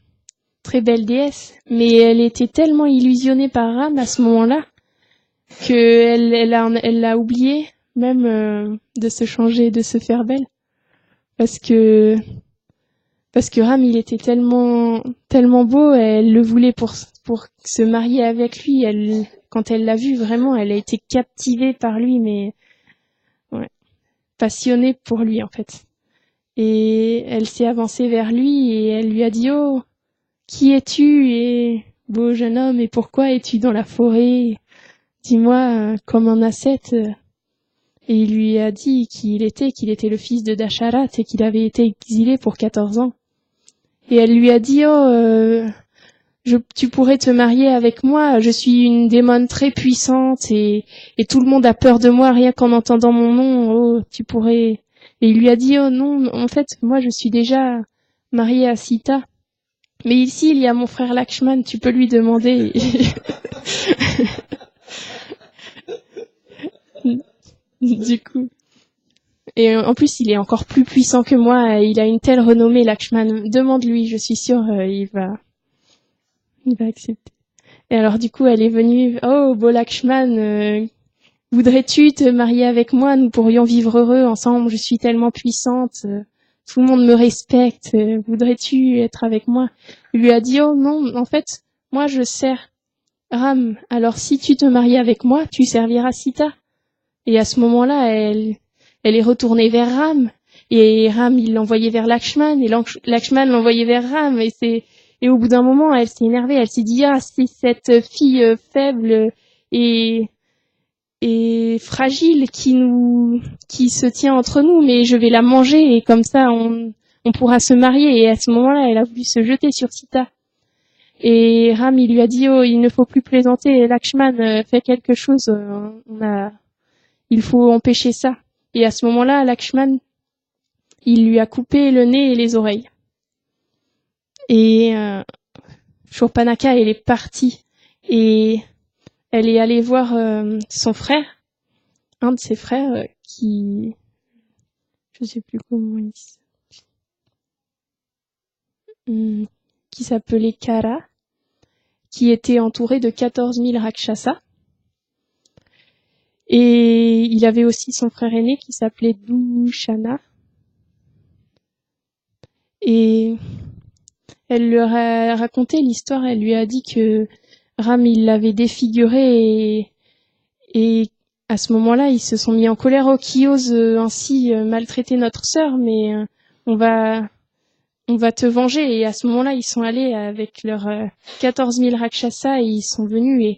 déesse, mais elle était tellement illusionnée par Ram à ce moment-là que elle l'a oublié même de se changer, de se faire belle, parce que Ram, il était tellement beau, elle le voulait pour se marier avec lui. Quand elle l'a vu, vraiment, elle a été captivée par lui, mais ouais, passionnée pour lui en fait. Et elle s'est avancée vers lui et elle lui a dit: "Oh, qui es-tu, et beau jeune homme, et pourquoi es-tu dans la forêt? Dis-moi, comme un ascète." Et il lui a dit qu'il était le fils de Dasharat et qu'il avait été exilé pour 14 ans. Et elle lui a dit: "Oh, tu pourrais te marier avec moi, je suis une démone très puissante et tout le monde a peur de moi rien qu'en entendant mon nom, oh, tu pourrais..." Et il lui a dit: "Oh non, en fait, moi je suis déjà mariée à Sita. Mais ici, il y a mon frère Lakshman, tu peux lui demander." Du coup. Et en plus, il est encore plus puissant que moi, il a une telle renommée, Lakshman. Demande-lui, je suis sûre, il va accepter. Et alors, du coup, elle est venue: "Oh, beau Lakshman, voudrais-tu te marier avec moi? Nous pourrions vivre heureux ensemble, je suis tellement puissante, tout le monde me respecte, voudrais-tu être avec moi?" Il lui a dit: "Oh non, en fait, moi je sers Ram, alors si tu te maries avec moi, tu serviras Sita." Et à ce moment-là, elle est retournée vers Ram, et Ram, il l'envoyait vers Lakshman, et Lakshman l'envoyait vers Ram, et au bout d'un moment, elle s'est énervée, elle s'est dit: "Ah, c'est cette fille faible et fragile qui se tient entre nous, mais je vais la manger et comme ça on pourra se marier." Et à ce moment-là, elle a voulu se jeter sur Sita. Et Ram, il lui a dit: "Oh, il ne faut plus plaisanter, Lakshman, fais quelque chose, il faut empêcher ça." Et à ce moment-là, Lakshman, il lui a coupé le nez et les oreilles. Et Shurpanaka, elle est partie et elle est allée voir son frère, un de ses frères qui, je sais plus comment il qui s'appelait Kara, qui était entouré de 14 000 Rakshasas. Et il avait aussi son frère aîné qui s'appelait Dushana. Et elle leur a raconté l'histoire, elle lui a dit que Ram, il l'avait défiguré et à ce moment-là, ils se sont mis en colère: "Oh, qui ose ainsi maltraiter notre sœur, mais on va te venger." Et à ce moment-là, ils sont allés avec leurs 14 000 Rakshasas et ils sont venus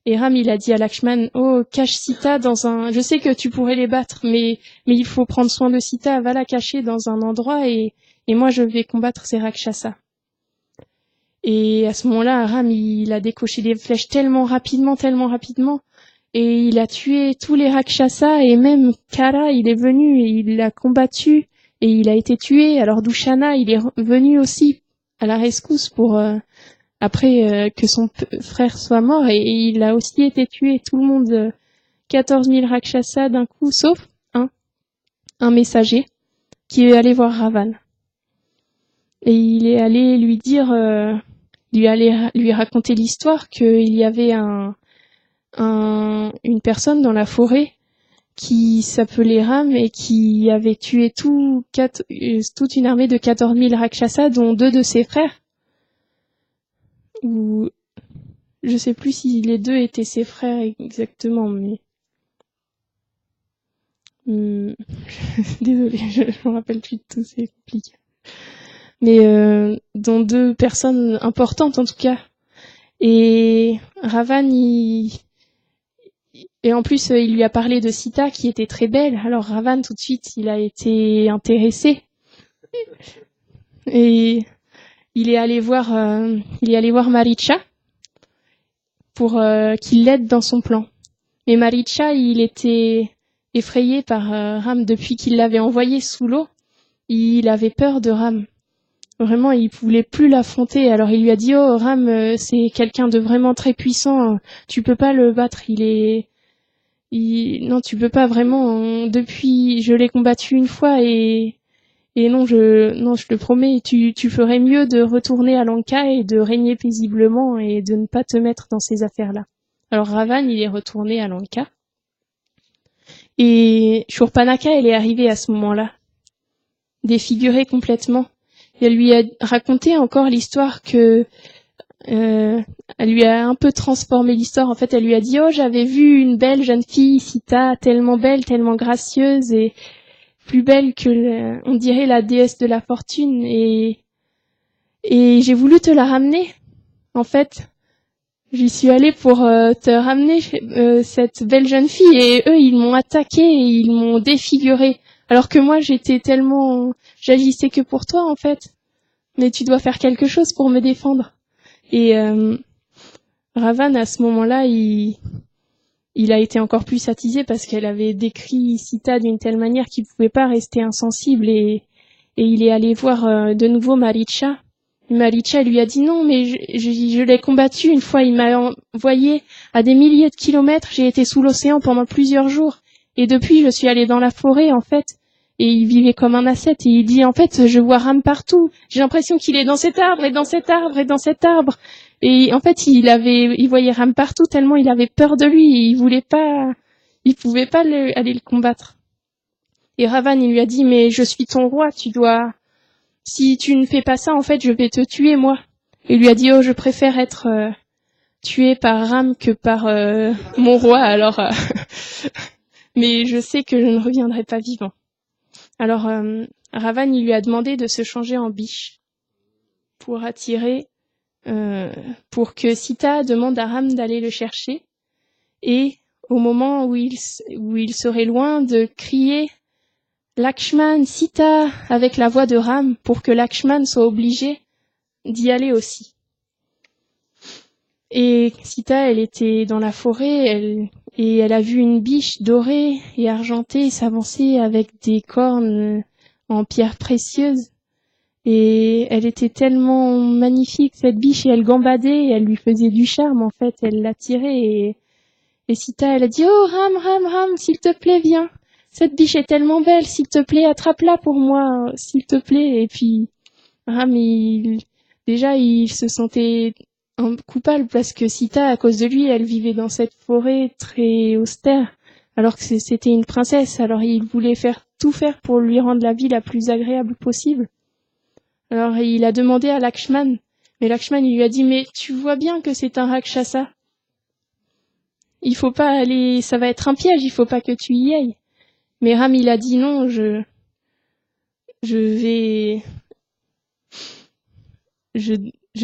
et Ram, il a dit à Lakshman: "Oh, cache Sita je sais que tu pourrais les battre, mais il faut prendre soin de Sita, va la cacher dans un endroit et moi je vais combattre ces Rakshasas." Et à ce moment-là, Ram, il a décoché des flèches tellement rapidement, et il a tué tous les Rakshasas, et même Kara, il est venu et il l'a combattu, et il a été tué. Alors Dushana, il est venu aussi à la rescousse pour après que son frère soit mort, et il a aussi été tué. Tout le monde, 14 000 Rakshasa d'un coup, sauf un messager qui est allé voir Ravan. Et il est allé lui dire, lui raconter l'histoire qu'il y avait une personne dans la forêt qui s'appelait Ram et qui avait tué toute une armée de 14 000 Rakshasa, dont 2 de ses frères. Ou je sais plus si les 2 étaient ses frères exactement, mais désolée, je me rappelle plus de tout, c'est compliqué. Mais dont 2 personnes importantes en tout cas. Et Ravan, et en plus, il lui a parlé de Sita qui était très belle. Alors Ravan, tout de suite, il a été intéressé. Et il est allé voir Maricha pour qu'il l'aide dans son plan. Mais Maricha, il était effrayé par Ram depuis qu'il l'avait envoyé sous l'eau. Il avait peur de Ram. Vraiment, il voulait plus l'affronter. Alors il lui a dit, oh Ram, c'est quelqu'un de vraiment très puissant. Tu peux pas le battre. Non, tu peux pas vraiment. Depuis, je l'ai combattu une fois et non, je te promets, tu ferais mieux de retourner à Lanka et de régner paisiblement et de ne pas te mettre dans ces affaires-là. Alors Ravan, il est retourné à Lanka. Et Shurpanaka, elle est arrivée à ce moment-là, défigurée complètement. Et elle lui a raconté encore l'histoire que elle lui a un peu transformé l'histoire. En fait, elle lui a dit, oh, j'avais vu une belle jeune fille, Sita, tellement belle, tellement gracieuse et plus belle que, on dirait, la déesse de la fortune. Et j'ai voulu te la ramener. En fait, j'y suis allée pour te ramener cette belle jeune fille, et eux, ils m'ont attaquée et ils m'ont défigurée. Alors que moi, j'agissais que pour toi, en fait. Mais tu dois faire quelque chose pour me défendre. Et Ravan, à ce moment-là, il a été encore plus attisé parce qu'elle avait décrit Sita d'une telle manière qu'il pouvait pas rester insensible, et il est allé voir de nouveau Maricha. Maricha lui a dit non, mais je l'ai combattu une fois, il m'a envoyé à des milliers de kilomètres, j'ai été sous l'océan pendant plusieurs jours, et depuis je suis allée dans la forêt en fait, et il vivait comme un ascète, et il dit en fait je vois Ram partout, j'ai l'impression qu'il est dans cet arbre et dans cet arbre et dans cet arbre, et en fait il voyait Ram partout tellement il avait peur de lui, et il pouvait pas aller le combattre. Et Ravan, il lui a dit mais je suis ton roi, si tu ne fais pas ça, en fait, je vais te tuer, moi. Il lui a dit, oh, je préfère être tué par Ram que par mon roi, alors... mais je sais que je ne reviendrai pas vivant. Alors, Ravan, il lui a demandé de se changer en biche pour que Sita demande à Ram d'aller le chercher, et au moment où il serait loin, de crier Lakshman, Sita, avec la voix de Ram, pour que Lakshman soit obligé d'y aller aussi. Et Sita, elle était dans la forêt, et elle a vu une biche dorée et argentée s'avancer avec des cornes en pierre précieuse. Et elle était tellement magnifique, cette biche, et elle gambadait, et elle lui faisait du charme, en fait, elle l'attirait, et Sita, elle a dit, oh, Ram, s'il te plaît, viens. Cette biche est tellement belle, s'il te plaît, attrape-la pour moi, s'il te plaît. Et puis, Ram, il se sentait coupable parce que Sita, à cause de lui, elle vivait dans cette forêt très austère, alors que c'était une princesse. Alors, il voulait tout faire pour lui rendre la vie la plus agréable possible. Alors, il a demandé à Lakshman. Mais Lakshman, il lui a dit, mais tu vois bien que c'est un Rakshasa. Il faut pas aller, ça va être un piège, il faut pas que tu y ailles. Mais Ram, il a dit non, je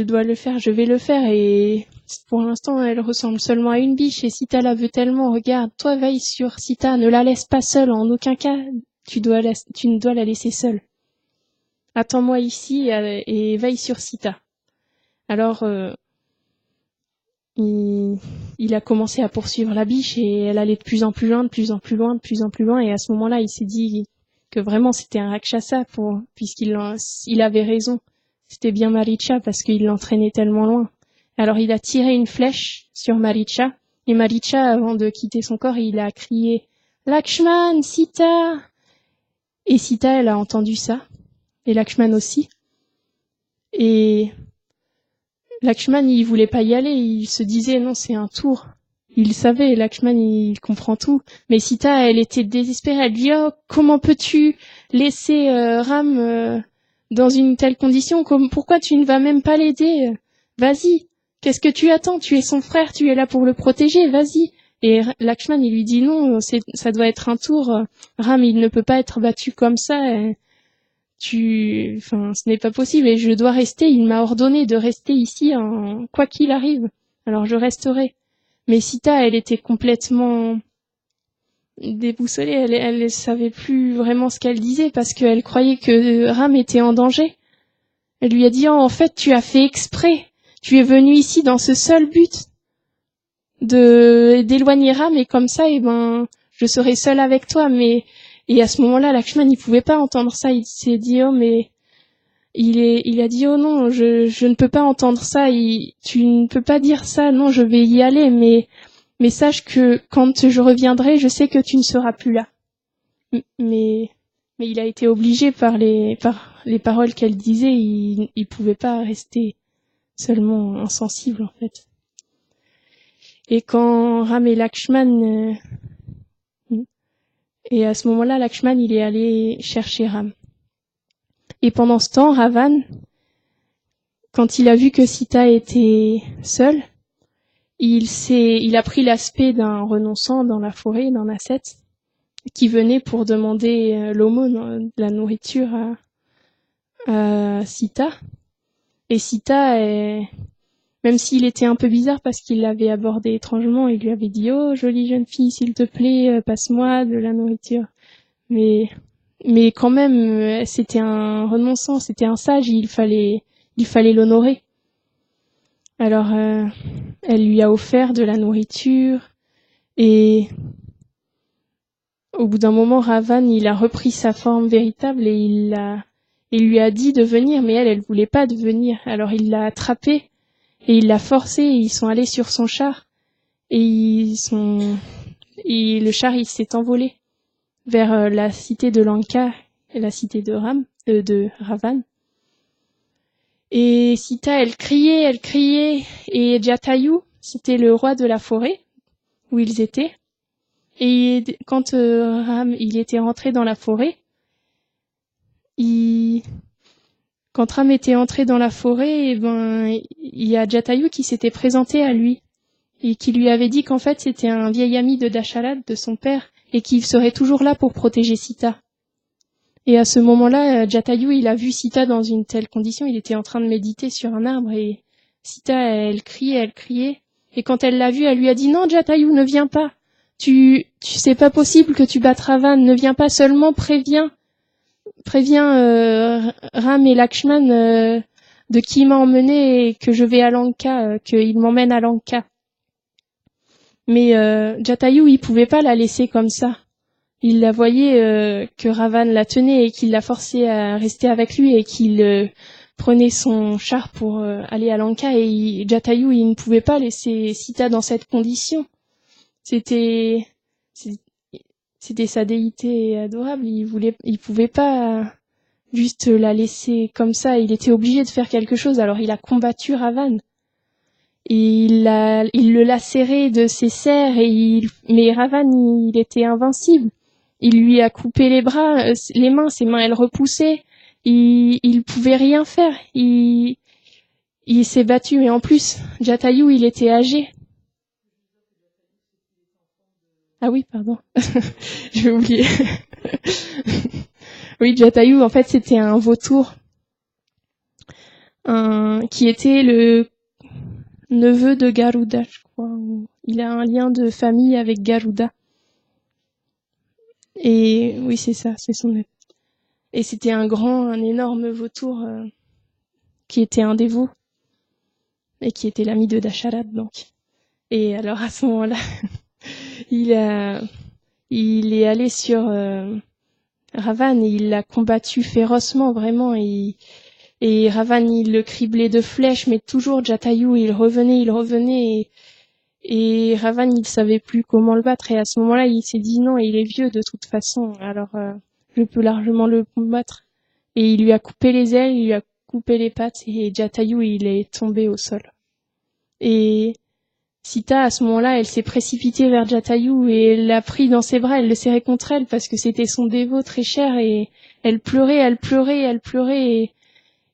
dois le faire, je vais le faire, et pour l'instant, elle ressemble seulement à une biche, et Sita la veut tellement, regarde, toi veille sur Sita, ne la laisse pas seule, en aucun cas, tu ne dois la laisser seule. Attends-moi ici, et veille sur Sita. Alors, il a commencé à poursuivre la biche, et elle allait de plus en plus loin, de plus en plus loin, de plus en plus loin, et à ce moment-là, il s'est dit, que vraiment c'était un Rakshasa il avait raison. C'était bien Maricha parce qu'il l'entraînait tellement loin. Alors il a tiré une flèche sur Maricha, et Maricha, avant de quitter son corps, il a crié « Lakshman, Sita !» Et Sita, elle a entendu ça, et Lakshman aussi. Et Lakshman, il voulait pas y aller, il se disait « Non, c'est un tour ». Il savait, Lakshman, il comprend tout. Mais Sita, elle était désespérée, elle dit « Oh, comment peux-tu laisser Ram dans une telle condition ? Pourquoi tu ne vas même pas l'aider ? Vas-y !» Qu'est-ce que tu attends? Tu es son frère, tu es là pour le protéger, vas-y. Et Lakshman, il lui dit non, ça doit être un tour. Ram, il ne peut pas être battu comme ça. Ce n'est pas possible et je dois rester. Il m'a ordonné de rester ici, quoi qu'il arrive. Alors je resterai. Mais Sita, elle était complètement déboussolée. Elle savait plus vraiment ce qu'elle disait parce qu'elle croyait que Ram était en danger. Elle lui a dit, oh, en fait, tu as fait exprès. Tu es venu ici dans ce seul but d'éloigner Ram et comme ça, je serai seule avec toi. Et à ce moment-là, Lakshman, il pouvait pas entendre ça. Il s'est dit, oh, mais il a dit, oh non, je ne peux pas entendre ça. Tu ne peux pas dire ça. Non, je vais y aller. Mais sache que quand je reviendrai, je sais que tu ne seras plus là. Mais il a été obligé par les paroles qu'elle disait. Il pouvait pas rester seulement insensible en fait. Et quand Ram et Lakshman et à ce moment-là, Lakshman il est allé chercher Ram. Et pendant ce temps, Ravan, quand il a vu que Sita était seule, il a pris l'aspect d'un renonçant dans la forêt, d'un ascète, qui venait pour demander l'aumône, de la nourriture à Sita. Et Sita, même s'il était un peu bizarre parce qu'il l'avait abordé étrangement, il lui avait dit « Oh, jolie jeune fille, s'il te plaît, passe-moi de la nourriture. » Mais quand même, c'était un renonçant, c'était un sage, il fallait l'honorer. Alors, elle lui a offert de la nourriture et au bout d'un moment, Ravan, il a repris sa forme véritable et il lui a dit de venir, mais elle voulait pas de venir. Alors il l'a attrapée et il l'a forcée et ils sont allés sur son char et le char il s'est envolé vers la cité de Lanka et la cité de Ravan. Et Sita, elle criait et Jatayu, c'était le roi de la forêt où ils étaient. Et quand Ram il était rentré dans la forêt, quand Ram était entré dans la forêt, il y a Jatayu qui s'était présenté à lui et qui lui avait dit qu'en fait c'était un vieil ami de Dasharat, de son père, et qu'il serait toujours là pour protéger Sita. Et à ce moment-là, Jatayu il a vu Sita dans une telle condition, il était en train de méditer sur un arbre et Sita elle criait, et quand elle l'a vu, elle lui a dit non Jatayu ne viens pas. C'est pas possible que tu battes Ravan, ne viens pas, seulement préviens Ram et Lakshman de qui m'a emmené et que je vais à Lanka, qu'il m'emmène à Lanka. Mais Jatayu, il pouvait pas la laisser comme ça. Il la voyait que Ravan la tenait et qu'il la forçait à rester avec lui et qu'il prenait son char pour aller à Lanka et Jatayu, il ne pouvait pas laisser Sita dans cette condition. C'était sa déité adorable, il pouvait pas juste la laisser comme ça, il était obligé de faire quelque chose, alors il a combattu Ravan. Et il le lacérait de ses serres mais Ravan, il était invincible. Il lui a coupé les bras, les mains, ses mains elles repoussaient, il pouvait rien faire, il s'est battu et en plus, Jatayu, il était âgé. Ah oui, pardon. J'ai oublié. Oui, Jatayu, en fait, c'était un vautour qui était le neveu de Garuda, je crois. Il a un lien de famille avec Garuda. Et oui, c'est ça, c'est son neveu. Et c'était un énorme vautour qui était un dévot et qui était l'ami de Dasharat, donc. Et alors, à ce moment-là, il est allé sur Ravan, et il l'a combattu férocement, vraiment, et Ravan, il le criblait de flèches, mais toujours Jatayu, il revenait, et Ravan, il savait plus comment le battre, et à ce moment-là, il s'est dit non, il est vieux de toute façon, alors je peux largement le combattre. Et il lui a coupé les ailes, il lui a coupé les pattes, et Jatayu, il est tombé au sol. Et Sita, à ce moment-là, elle s'est précipitée vers Jatayu et elle l'a pris dans ses bras, elle le serrait contre elle parce que c'était son dévot très cher, et elle pleurait,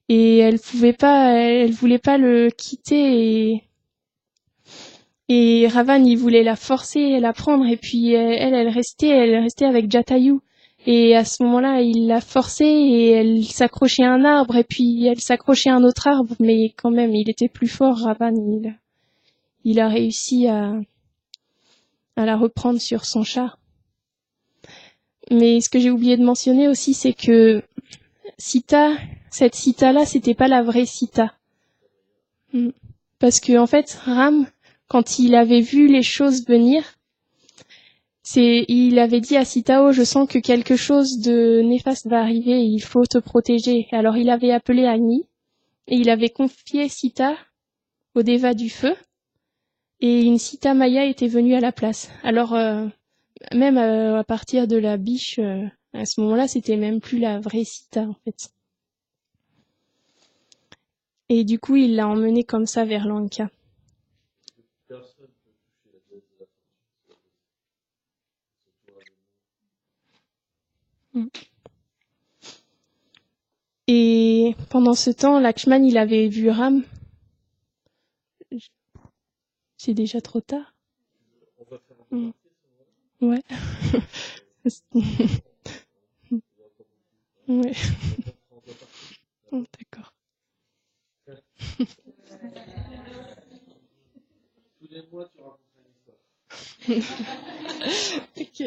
et elle voulait pas le quitter, et Ravan, il voulait la forcer, la prendre, et puis elle restait avec Jatayu. Et à ce moment-là, il l'a forcée et elle s'accrochait à un arbre, et puis elle s'accrochait à un autre arbre, mais quand même, il était plus fort, Ravan, il a réussi à la reprendre sur son char. Mais ce que j'ai oublié de mentionner aussi, c'est que cette Sita-là, c'était pas la vraie Sita. Parce que, en fait, Ram, quand il avait vu les choses venir, il avait dit à Sitao, je sens que quelque chose de néfaste va arriver, il faut te protéger. Alors il avait appelé Agni, et il avait confié Sita au Deva du feu, et une Sita Maya était venue à la place. Alors, même à partir de la biche, à ce moment-là, c'était même plus la vraie Sita, en fait. Et du coup, il l'a emmenée comme ça vers Lanka. Et pendant ce temps, Lakshman, il avait vu Ram. C'est déjà trop tard. Ouais. Ouais. D'accord. Tous les mois, tu racontes une histoire. Ok.